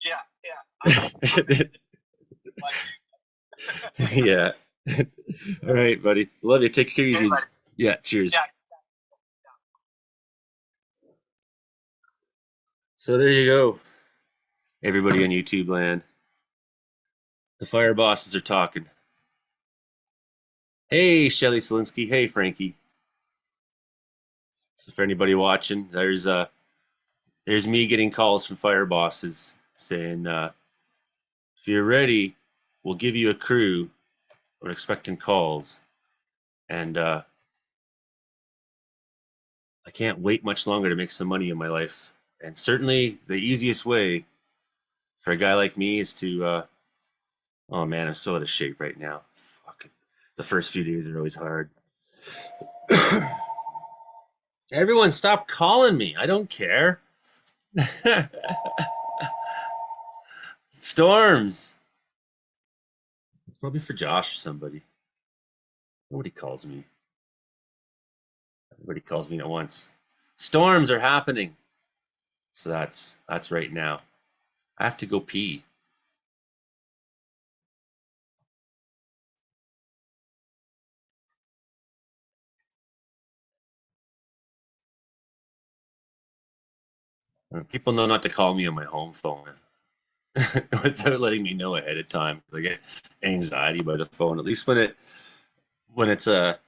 Yeah. Yeah. All right, buddy. Love you. Take care easy. Yeah. Cheers. Yeah. So there you go, everybody on YouTube land. The fire bosses are talking. Hey, Shelly Selinsky. Hey, Frankie. So for anybody watching, there's me getting calls from fire bosses saying, if you're ready, we'll give you a crew. We're expecting calls. And I can't wait much longer to make some money in my life. And certainly the easiest way for a guy like me is to, oh man, I'm so out of shape right now. Fuck. The first few days are always hard. Everyone stop calling me. I don't care. Storms. It's probably for Josh or somebody. Nobody calls me. Everybody calls me at once. Storms are happening. So that's right now. I have to go pee. People know not to call me on my home phone without letting me know ahead of time. I get anxiety by the phone. At least when it's a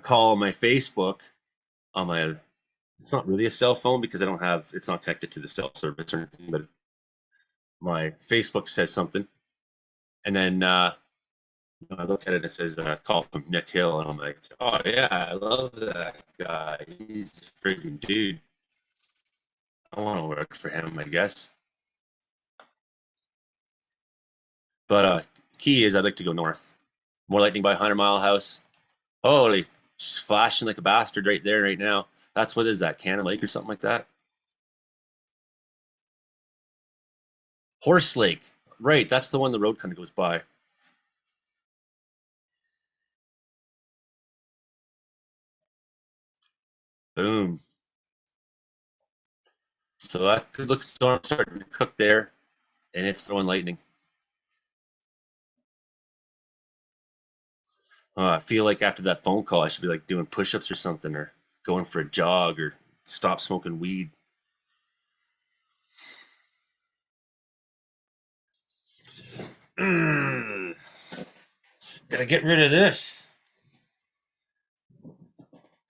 call on my Facebook on my, it's not really a cell phone because I don't have, it's not connected to the cell service or anything, but my Facebook says something, and then I look at it and it says call from Nick Hill, and I'm like, oh yeah, I love that guy. He's a freaking dude. I want to work for him, I guess. But key is I'd like to go north. More lightning by 100 Mile House. Holy, she's flashing like a bastard right there, right now. That's what is that, Cannon Lake or something like that? Horse Lake. Right, that's the one the road kind of goes by. Boom. So that's good looking storm starting to cook there, and it's throwing lightning. I feel like after that phone call, I should be like doing push-ups or something, or going for a jog, or stop smoking weed. Gotta get rid of this.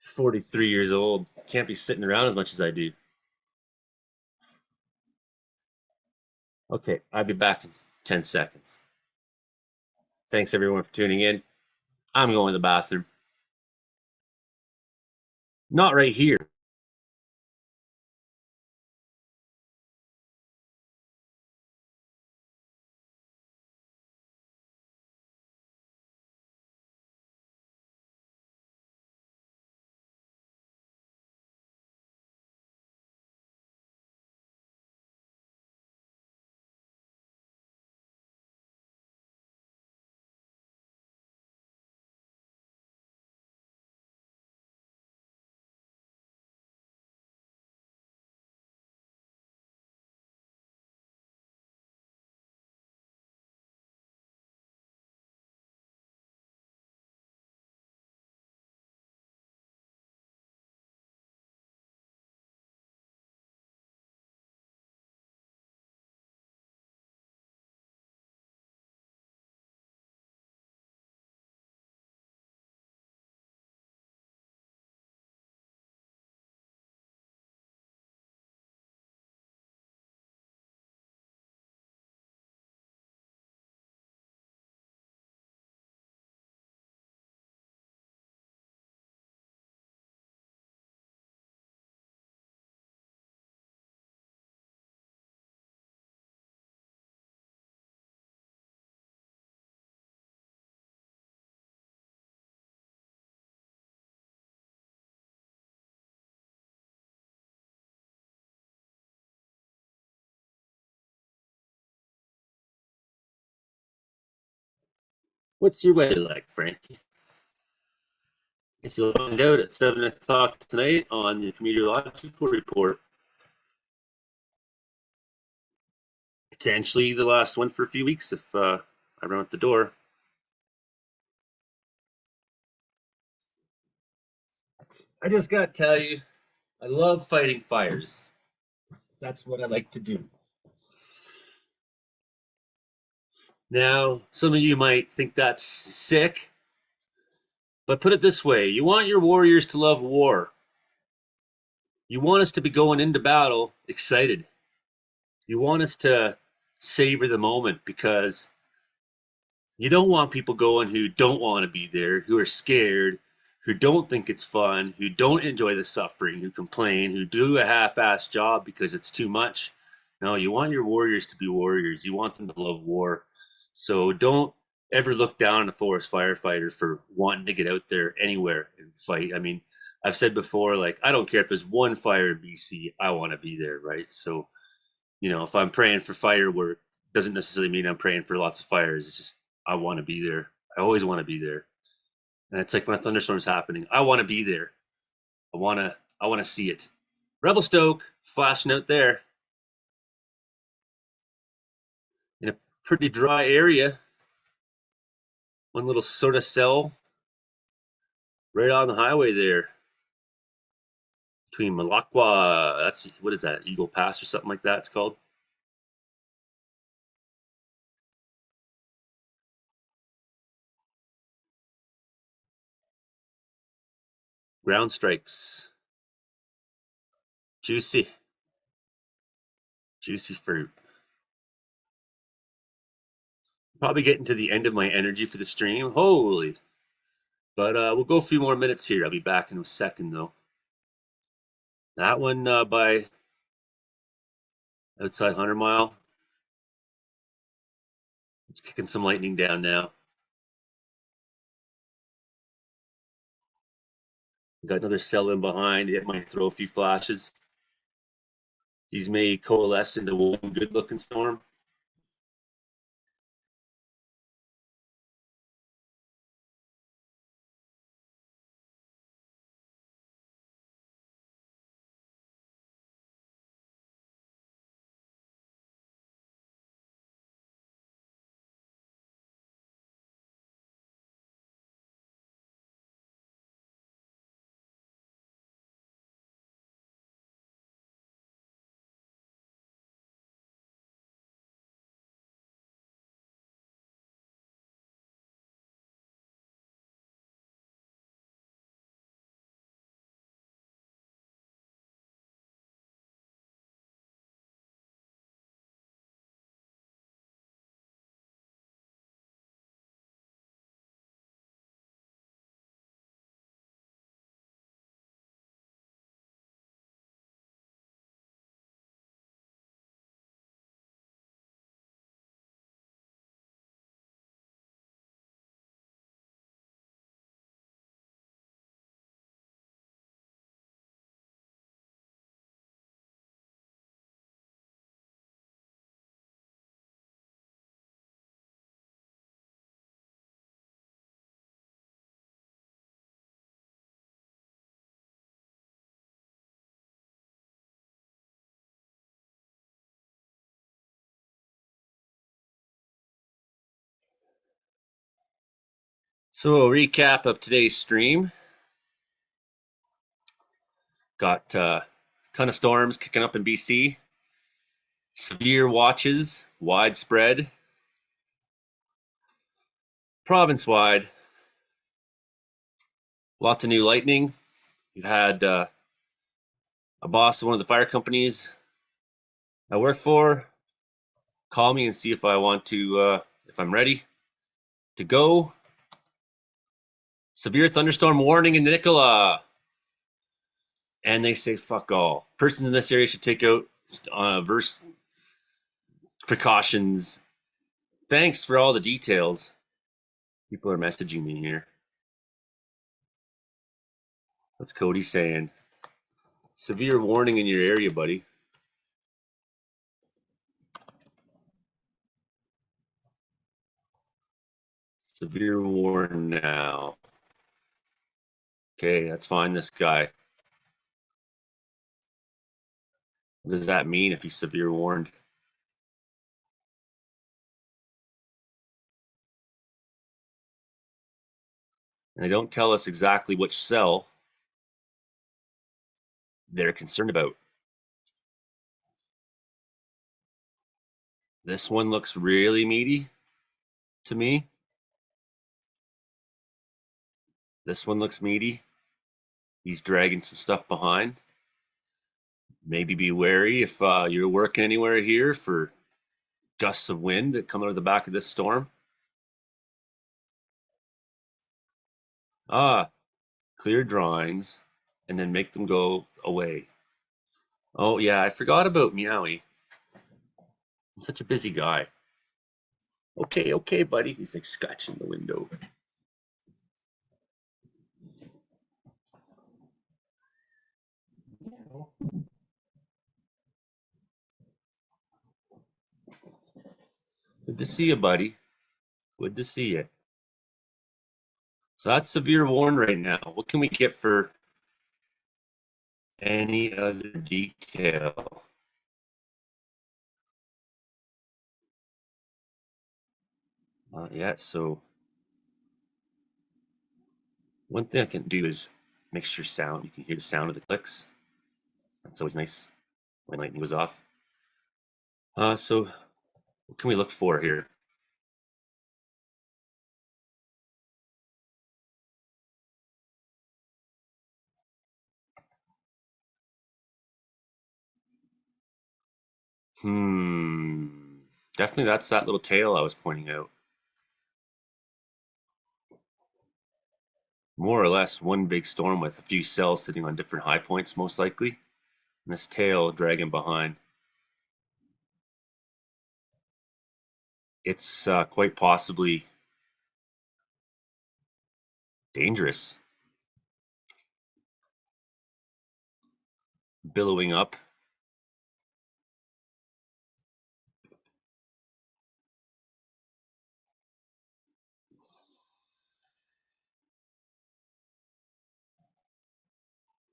43 years old. Can't be sitting around as much as I do. Okay, I'll be back in 10 seconds. Thanks everyone for tuning in. I'm going to the bathroom. Not right here. What's your weather like, Frankie? Guess you'll find out at 7 o'clock tonight on the Meteorological Report. Potentially the last one for a few weeks if I run out the door. I just got to tell you, I love fighting fires. That's what I like to do. Now, some of you might think that's sick, but put it this way, you want your warriors to love war. You want us to be going into battle excited. You want us to savor the moment because you don't want people going who don't want to be there, who are scared, who don't think it's fun, who don't enjoy the suffering, who complain, who do a half-assed job because it's too much. No, you want your warriors to be warriors. You want them to love war. So don't ever look down on a forest firefighter for wanting to get out there anywhere and fight. I mean, I've said before, like, I don't care if there's one fire in BC, I want to be there, right? So, if I'm praying for firework, doesn't necessarily mean I'm praying for lots of fires. It's just I want to be there. I always want to be there. And it's like when a thunderstorm's happening, I want to be there. I want to see it. Revelstoke flashing out there in a pretty dry area. One little sort of cell right on the highway there between Malacqua. That's what is that? Eagle Pass or something like that. It's called. Ground strikes. Juicy. Juicy fruit. Probably getting to the end of my energy for the stream. Holy. But we'll go a few more minutes here. I'll be back in a second, though. That one by outside 100 Mile. It's kicking some lightning down now. Got another cell in behind. It might throw a few flashes. These may coalesce into one good-looking storm. So a recap of today's stream. Got a ton of storms kicking up in BC. Severe watches, widespread, province-wide. Lots of new lightning. We've had a boss of one of the fire companies I work for call me and see if I want to, if I'm ready to go. Severe thunderstorm warning in Nicola. And they say fuck all. Persons in this area should take out verse precautions. Thanks for all the details. People are messaging me here. What's Cody saying? Severe warning in your area, buddy. Severe warning now. Okay, let's find this guy. What does that mean if he's severe warned? And they don't tell us exactly which cell they're concerned about. This one looks really meaty to me. This one looks meaty. He's dragging some stuff behind. Maybe be wary if you're working anywhere here for gusts of wind that come out of the back of this storm. Ah, clear drawings, and then make them go away. Oh yeah, I forgot about Meowie. I'm such a busy guy. Okay, okay, buddy. He's like scratching the window. Good to see you, buddy. Good to see you. So that's severe warn right now. What can we get for any other detail? Yeah, so one thing I can do is make sure sound, you can hear the sound of the clicks. That's always nice when lightning goes off. So what can we look for here? Definitely that's that little tail I was pointing out. More or less one big storm with a few cells sitting on different high points, most likely. And this tail dragging behind. It's quite possibly dangerous. Billowing up.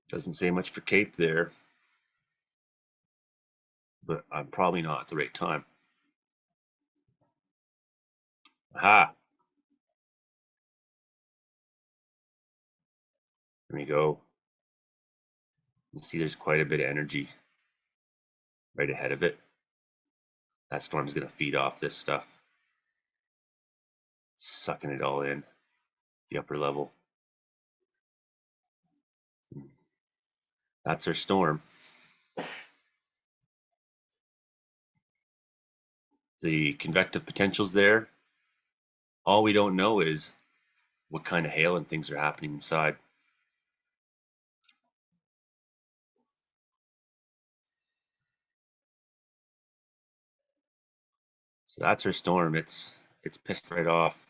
Doesn't say much for Cape there, but I'm probably not at the right time. Aha! There we go. You see there's quite a bit of energy right ahead of it. That storm's going to feed off this stuff. Sucking it all in, the upper level. That's our storm. The convective potential's there. All we don't know is what kind of hail and things are happening inside. So that's our storm. It's pissed right off.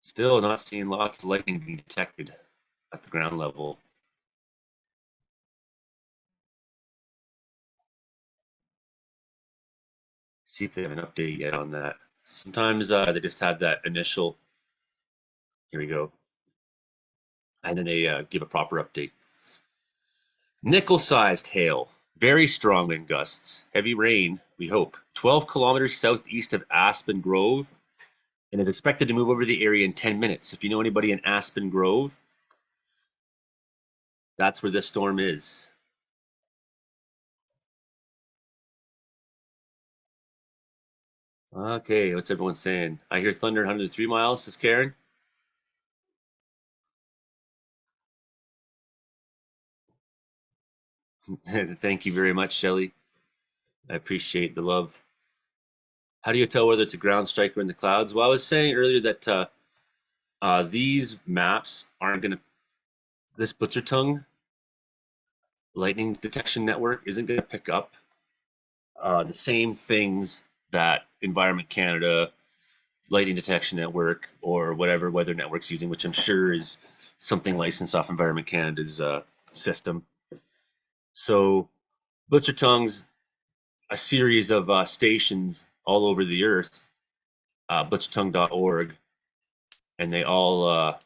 Still not seeing lots of lightning being detected at the ground level. See if they have an update yet on that. Sometimes they just have that initial, here we go, and then they give a proper update. Nickel-sized hail, very strong wind gusts, heavy rain, we hope. 12 kilometers southeast of Aspen Grove, and is expected to move over the area in 10 minutes. If you know anybody in Aspen Grove, that's where this storm is. Okay, what's everyone saying? I hear thunder 103 miles, says Karen. Thank you very much, Shelley. I appreciate the love. How do you tell whether it's a ground strike or in the clouds? Well, I was saying earlier that these maps aren't going to, this Butchertongue lightning detection network isn't going to pick up the same things that Environment Canada, Lightning Detection Network, or whatever weather network's using, which I'm sure is something licensed off Environment Canada's system. So Butchertongue's a series of stations all over the earth, butchertongue.org, and they all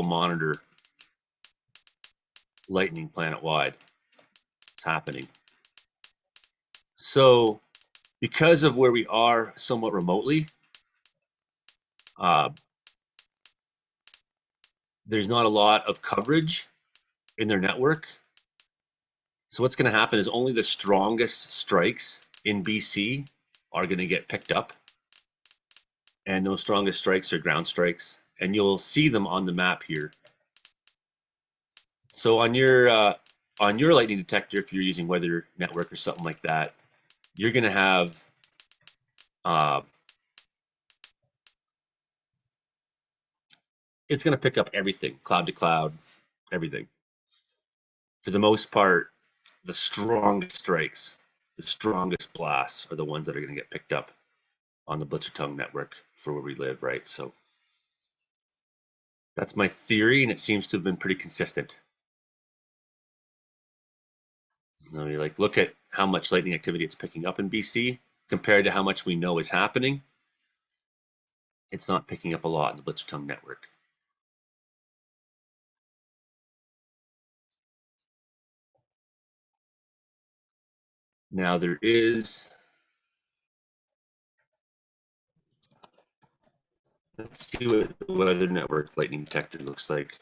monitor lightning planet-wide. It's happening. So because of where we are somewhat remotely, there's not a lot of coverage in their network. So what's going to happen is only the strongest strikes in BC are going to get picked up. And those strongest strikes are ground strikes. And you'll see them on the map here. So on your lightning detector, if you're using Weather Network or something like that, you're going to have it's going to pick up everything, cloud to cloud, everything. For the most part, the strongest strikes, the strongest blasts are the ones that are going to get picked up on the Blitzer Tongue network for where we live, right? So that's my theory, and it seems to have been pretty consistent. You know, you like look at how much lightning activity it's picking up in BC compared to how much we know is happening. It's not picking up a lot in the Blitzer Tongue network. Now there is, let's see what the weather network lightning detector looks like.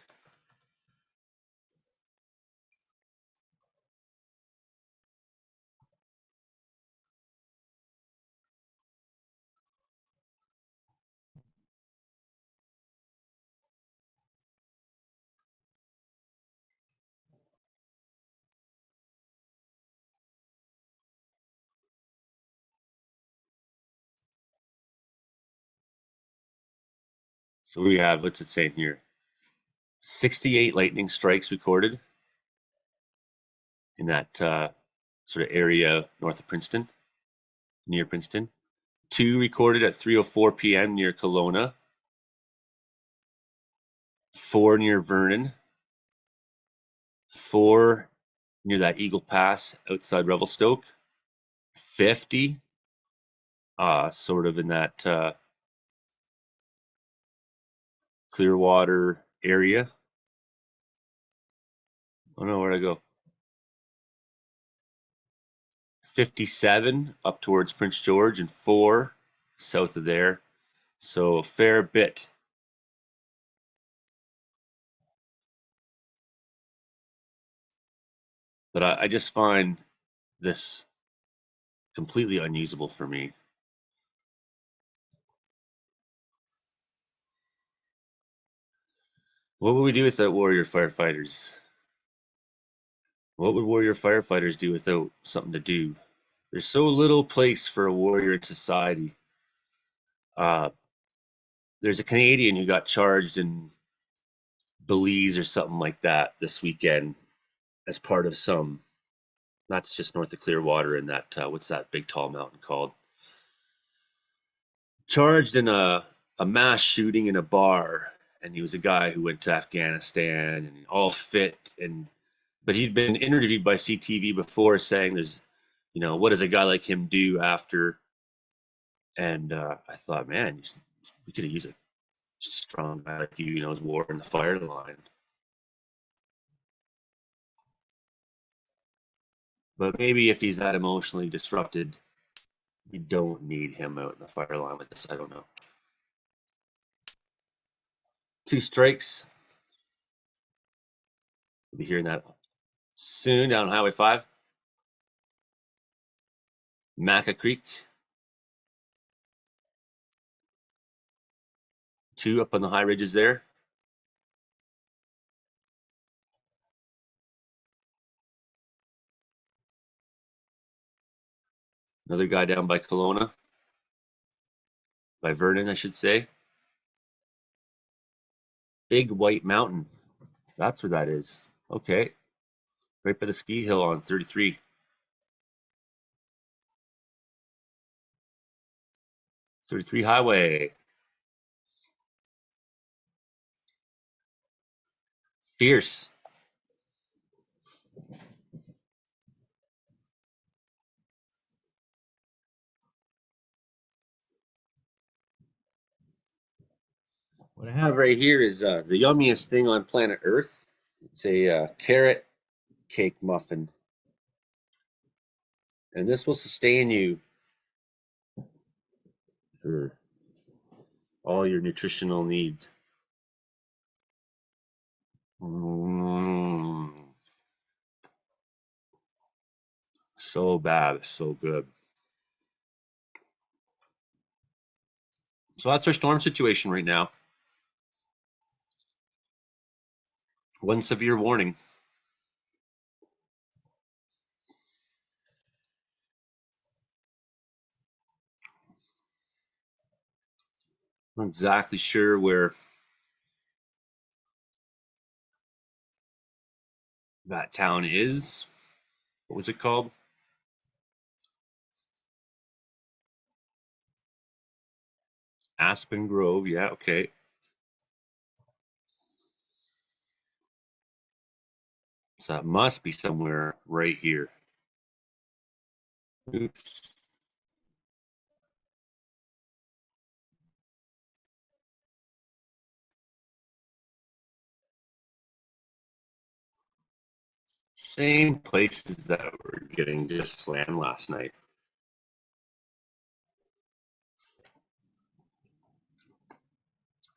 So we have, what's it saying here? 68 lightning strikes recorded in that sort of area north of Princeton, near Princeton. 2 recorded at 3:04 p.m. near Kelowna. 4 near Vernon. 4 near that Eagle Pass outside Revelstoke. 50, sort of in that Clearwater area. Oh no, where'd I go? 57 up towards Prince George and 4 south of there. So a fair bit. But I just find this completely unusable for me. What would we do without warrior firefighters? What would warrior firefighters do without something to do? There's so little place for a warrior in society. Uh, there's a Canadian who got charged in Belize or something like that this weekend as part of some. That's just north of Clearwater in that what's that big tall mountain called? Charged in a mass shooting in a bar, and he was a guy who went to Afghanistan and all fit, and but he'd been interviewed by CTV before saying there's, you know, what does a guy like him do after? And I thought, man, we could have used a strong guy like you, knows war in the fire line. But maybe if he's that emotionally disrupted, we don't need him out in the fire line with us. I don't know. 2 strikes. We'll be hearing that soon down Highway 5. Maca Creek. 2 up on the high ridges there. Another guy down by Kelowna. By Vernon, I should say. Big White Mountain. That's where that is. Okay. Right by the ski hill on 33. 33 highway. Fierce. What I have right here is the yummiest thing on planet Earth. It's a carrot cake muffin. And this will sustain you for all your nutritional needs. Mm, so bad, so good. So that's our storm situation right now. One severe warning. I'm not exactly sure where that town is. What was it called? Aspen Grove. Yeah, okay. So that must be somewhere right here. Oops. Same places that were getting just slammed last night.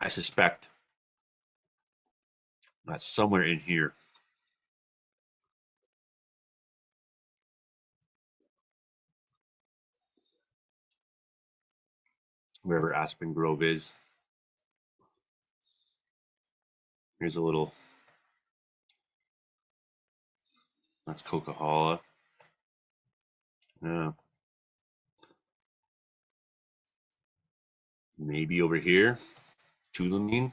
I suspect that's somewhere in here. Wherever Aspen Grove is. Here's a little. That's Coca-Cola. Yeah. Maybe over here. Tulamine.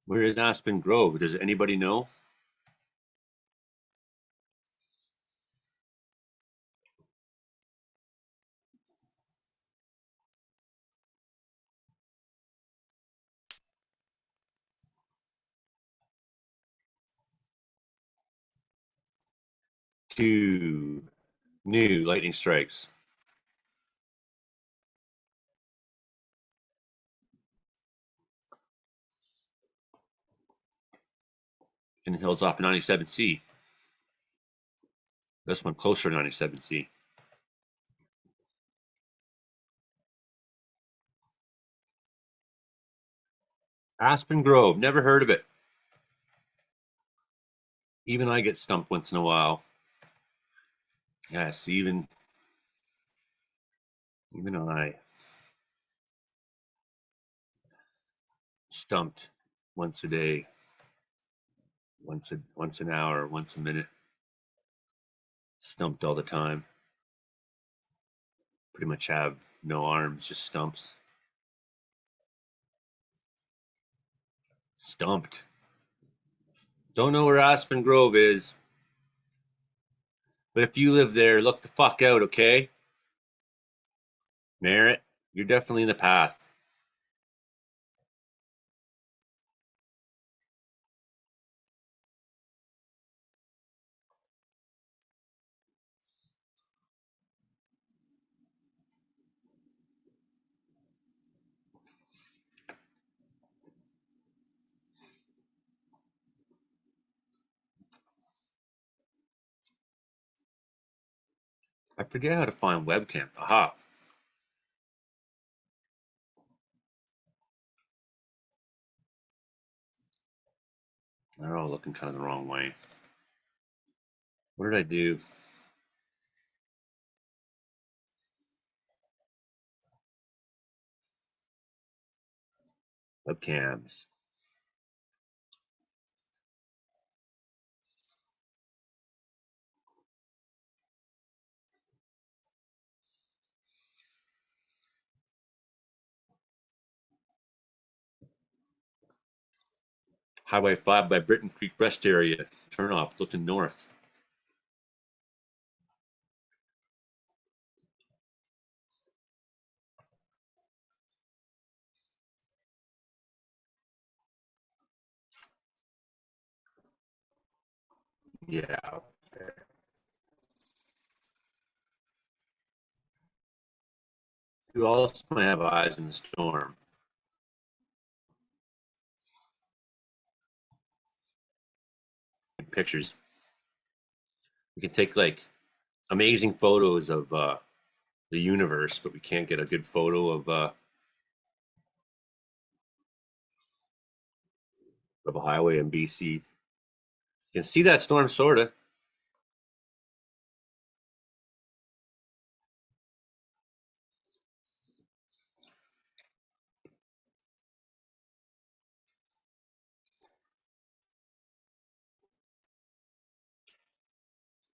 Where is Aspen Grove? Does anybody know? Two new lightning strikes. And hills off 97C. This one closer to 97C. Aspen Grove, never heard of it. Even I get stumped once in a while. Yes, even I stumped once a day, once an hour, once a minute. Stumped all the time. Pretty much have no arms, just stumps. Stumped. Don't know where Aspen Grove is, but if you live there, look the fuck out, okay? Merritt, you're definitely in the path. I forget how to find webcam. Aha. They're all looking kind of the wrong way. What did I do? Webcams. Highway 5 by Britton Creek Rest Area. Turn off, looking north. Yeah. Who else might have eyes in the storm? Pictures. We can take like amazing photos of the universe, but we can't get a good photo of a highway in BC. You can see that storm, sorta.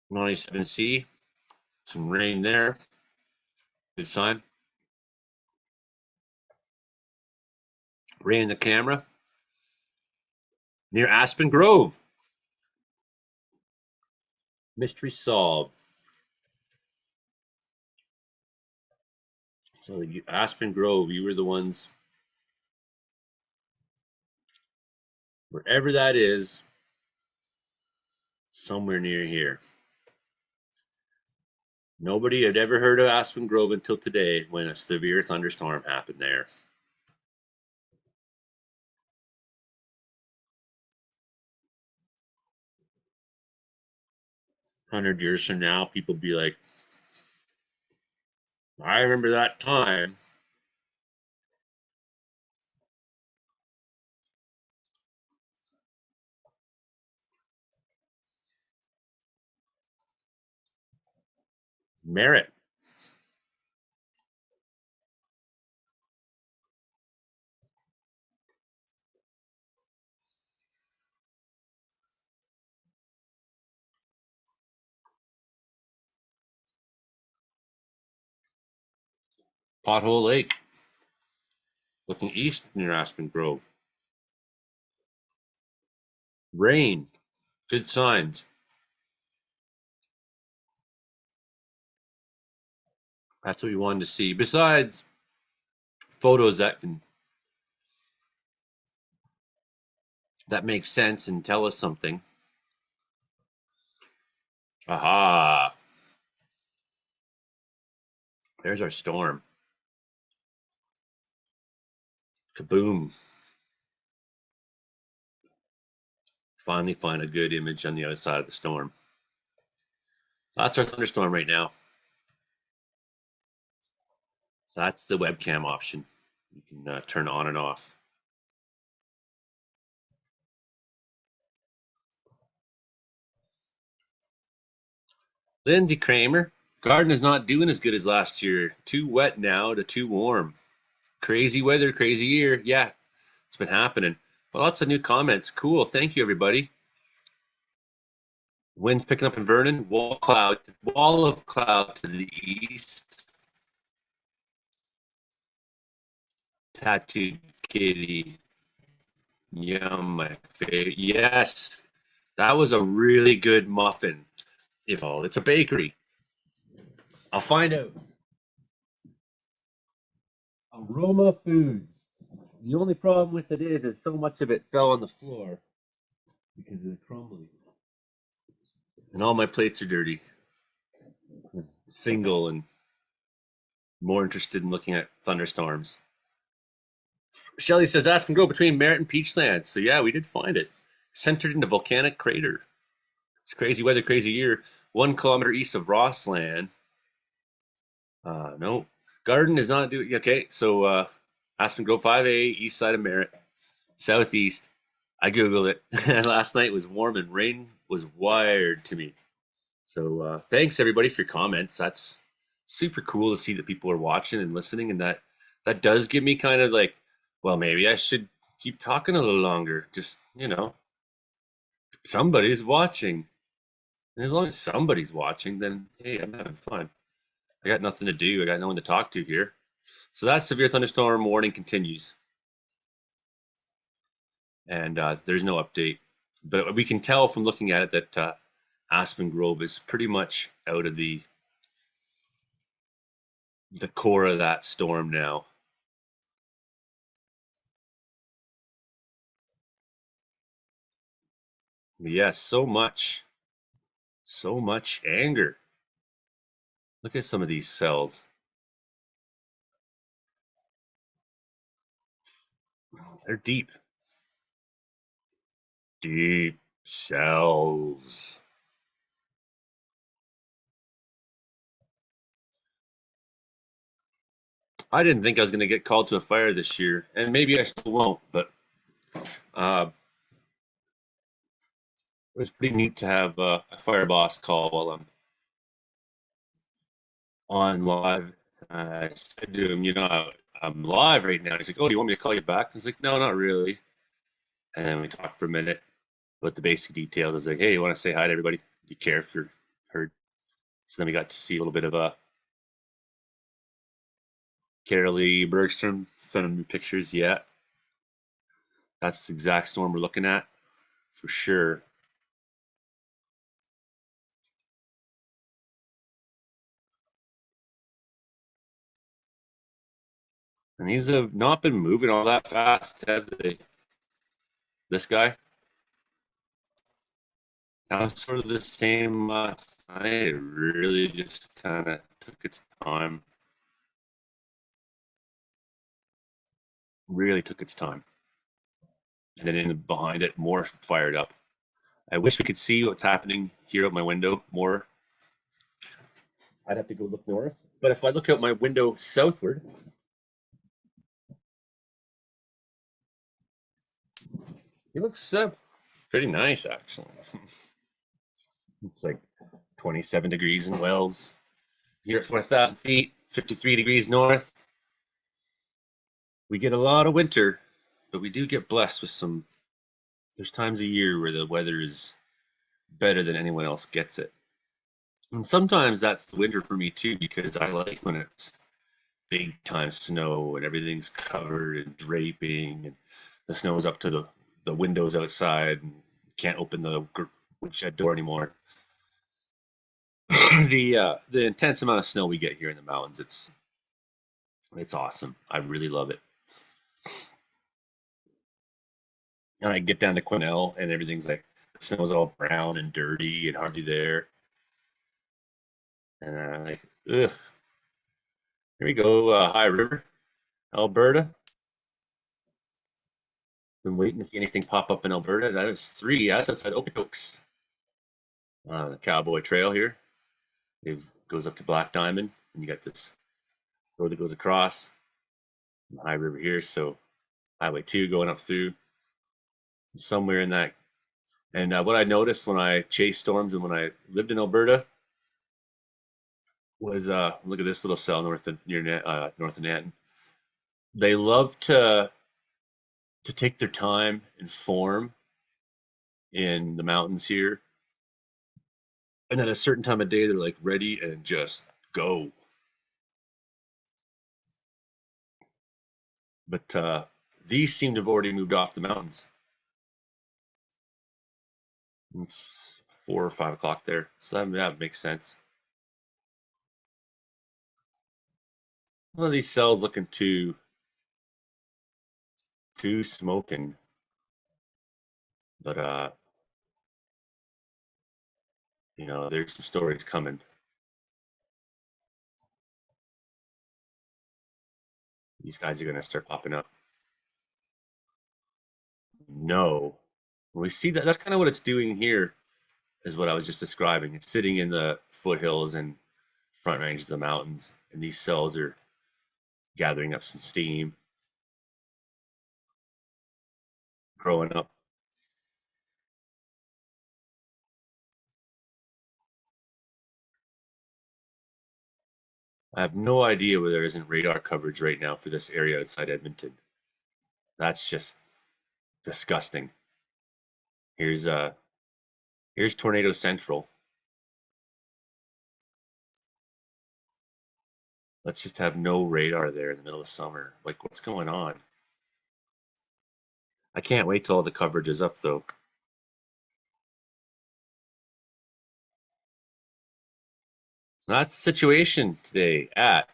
Nice to see some rain there. Good sign. Rain in the camera near Aspen Grove. Mystery solved. So Aspen Grove, you were the ones, wherever that is, somewhere near here. Nobody had ever heard of Aspen Grove until today when a severe thunderstorm happened there. 100 years from now, people be like, I remember that time. Merritt. Pothole Lake. Looking east near Aspen Grove. Rain. Good signs. That's what we wanted to see. Besides photos that make sense and tell us something. Aha. There's our storm. Kaboom. Finally find a good image on the other side of the storm. That's our thunderstorm right now. That's the webcam option. You can turn on and off. Lindsay Kramer, garden is not doing as good as last year. Too wet now to too warm. Crazy weather, crazy year. Yeah, it's been happening. But lots of new comments. Cool. Thank you, everybody. Winds picking up in Vernon. Wall of cloud to the east. Tattooed kitty. Yum, my favorite. Yes, that was a really good muffin. If all, it's a bakery. I'll find out. Aroma Foods. The only problem with it is so much of it fell on the floor because of the crumbling. And all my plates are dirty. Single and more interested in looking at thunderstorms. Shelley says, ask and go between Merritt and Peachland. So yeah, we did find it. Centered in a volcanic crater. It's crazy weather, crazy year. 1 kilometer east of Rossland. No. Garden is not doing okay. So Aspen Grove 5A, east side of Merritt, southeast. I googled it. Last night was warm and rain was wired to me. So thanks everybody for your comments. That's super cool to see that people are watching and listening, and that does give me kind of like, well, maybe I should keep talking a little longer. Just somebody's watching, and as long as somebody's watching, then hey, I'm having fun. I got nothing to do. I got no one to talk to here. So that severe thunderstorm warning continues, and there's no update. But we can tell from looking at it that Aspen Grove is pretty much out of the core of that storm now. Yes, so much anger. Look at some of these cells. They're deep. Deep cells. I didn't think I was going to get called to a fire this year, and maybe I still won't, but uh, it was pretty neat to have a fire boss call while I'm on live. I said to him, I'm live right now. He's like, oh, do you want me to call you back? I was like, no, not really. And then we talked for a minute about the basic details. I was like, hey, you want to say hi to everybody? Do you care if you're heard? So then we got to see a little bit of Carolee Bergstrom sending me pictures. Yeah, that's the exact storm we're looking at for sure. And these have not been moving all that fast, have they? This guy? That was sort of the same last night. It really just kind of took its time. Really took its time. And then behind it, more fired up. I wish we could see what's happening here out my window more. I'd have to go look north. But if I look out my window southward, it looks pretty nice, actually. It's like 27 degrees in Wells. Here at 4,000 feet, 53 degrees north. We get a lot of winter, but we do get blessed with some. There's times a year where the weather is better than anyone else gets it. And sometimes that's the winter for me too, because I like when it's big time snow and everything's covered and draping and the snow's up to the windows outside and can't open the shed door anymore. The intense amount of snow we get here in the mountains, it's awesome. I really love it. And I get down to Quesnel and everything's like the snow's all brown and dirty and hardly there. And I'm like, ugh. Here we go, High River, Alberta. Been waiting to see anything pop up in Alberta. That is 3. That's outside Okotoks. The Cowboy Trail here goes up to Black Diamond, and you got this road that goes across the High River here. So Highway 2 going up through somewhere in that. And what I noticed when I chased storms and when I lived in Alberta was look at this little cell north of Nanton. They love to take their time and form in the mountains here, and at a certain time of day they're like ready and just go. But these seem to have already moved off the mountains. It's 4 or 5 o'clock there, so that makes sense. One of these cells looking too smoking, but there's some stories coming. These guys are gonna start popping up. No, we see that's kind of what it's doing here, is what I was just describing. It's sitting in the foothills and front range of the mountains, and these cells are gathering up some steam, growing up. I have no idea where there isn't radar coverage right now for this area outside Edmonton. That's just disgusting. Here's Tornado Central. Let's just have no radar there in the middle of summer. Like, what's going on? I can't wait till all the coverage is up, though. So that's the situation today at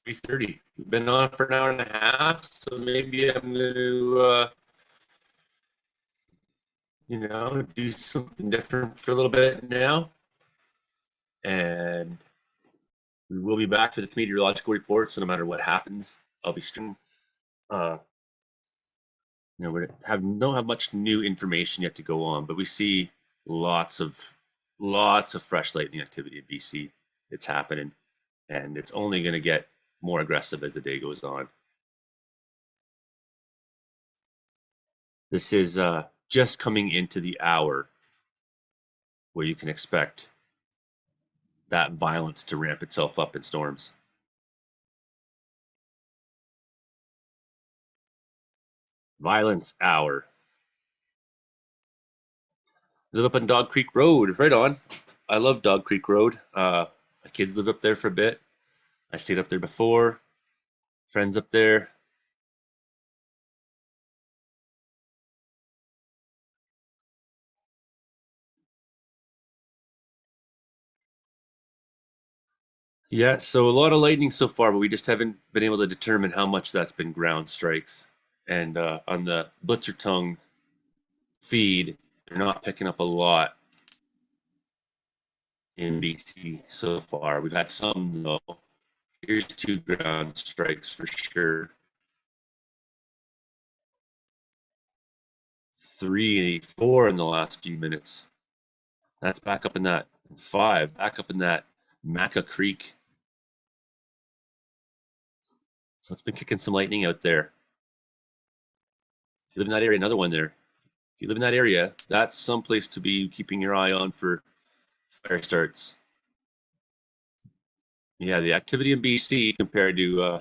3:30. We've been on for an hour and a half, so maybe I'm going to, do something different for a little bit now. And we will be back with the meteorological reports, so no matter what happens, I'll be streaming. We don't have much new information yet to go on, but we see lots of fresh lightning activity in BC. It's happening, and it's only going to get more aggressive as the day goes on. This is just coming into the hour where you can expect that violence to ramp itself up in storms. Violence hour. Live up on Dog Creek Road, right on. I love Dog Creek Road. My kids live up there for a bit. I stayed up there before. Friends up there. Yeah, so a lot of lightning so far, but we just haven't been able to determine how much that's been ground strikes. And on the Blitzer tongue feed, they're not picking up a lot in BC so far. We've had some though. Here's 2 ground strikes for sure. 3, 4 in the last few minutes. That's back up in that 5, back up in that Maca Creek. So it's been kicking some lightning out there. If you live in that area, another one there. If you live in that area, that's someplace to be keeping your eye on for fire starts. Yeah, the activity in BC compared to, I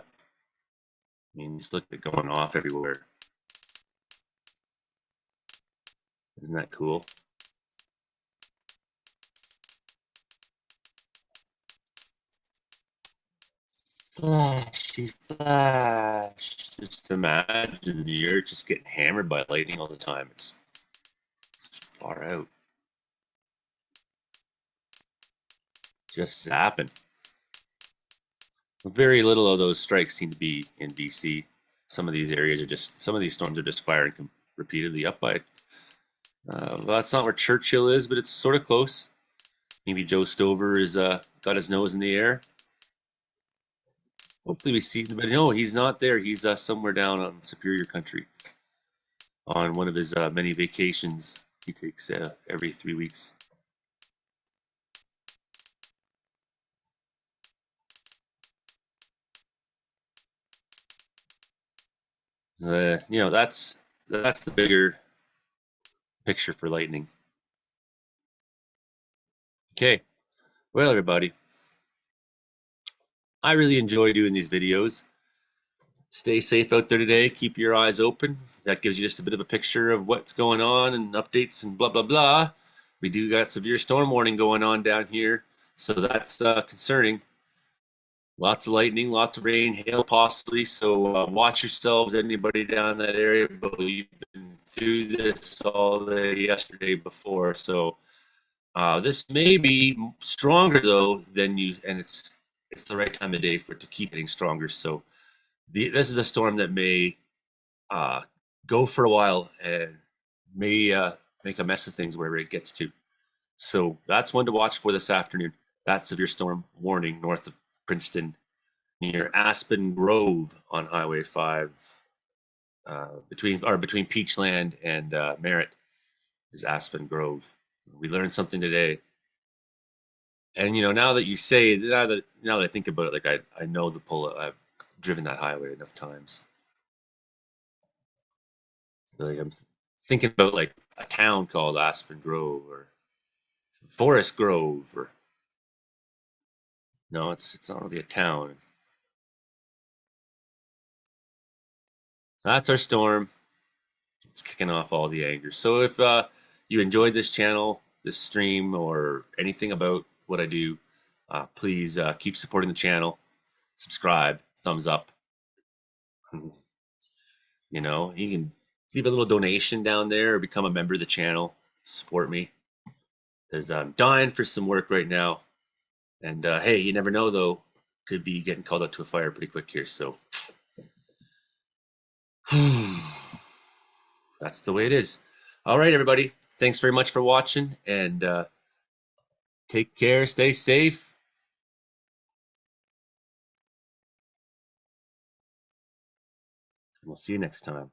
mean, just look at it going off everywhere. Isn't that cool? Flashy flash. Just imagine the earth just getting hammered by lightning all the time. It's far out. Just zapping. Very little of those strikes seem to be in BC. Some of these areas are just, some of these storms are just firing repeatedly up by. Well, that's not where Churchill is, but it's sort of close. Maybe Joe Stover is got his nose in the air. Hopefully we see him, but no, he's not there. He's somewhere down on Superior Country on one of his many vacations he takes every 3 weeks. You know, that's the bigger picture for lightning. Okay, well, everybody, I really enjoy doing these videos. Stay safe out there today. Keep your eyes open. That gives you just a bit of a picture of what's going on and updates and blah, blah, blah. We do got severe storm warning going on down here, so that's concerning. Lots of lightning, lots of rain, hail possibly, so watch yourselves, anybody down in that area, but we've been through this all day yesterday before, so this may be stronger though than you, and it's the right time of day for it to keep getting stronger, so this is a storm that may go for a while and may make a mess of things wherever it gets to. So that's one to watch for this afternoon. That's severe storm warning north of Princeton near Aspen Grove on Highway 5, between Peachland and Merritt is Aspen Grove. We learned something today. And you know, now that you say, now that I think about it, like I know the pull. I've driven that highway enough times. Like I'm thinking about like a town called Aspen Grove or Forest Grove, or no, it's not really a town. So that's our storm. It's kicking off all the anger. So if you enjoyed this channel, this stream, or anything about what I do, please keep supporting the channel. Subscribe, thumbs up. You know, you can leave a little donation down there or become a member of the channel. Support me, because I'm dying for some work right now. And hey, you never know though. Could be getting called out to a fire pretty quick here. So that's the way it is. All right, everybody. Thanks very much for watching, and take care. Stay safe. We'll see you next time.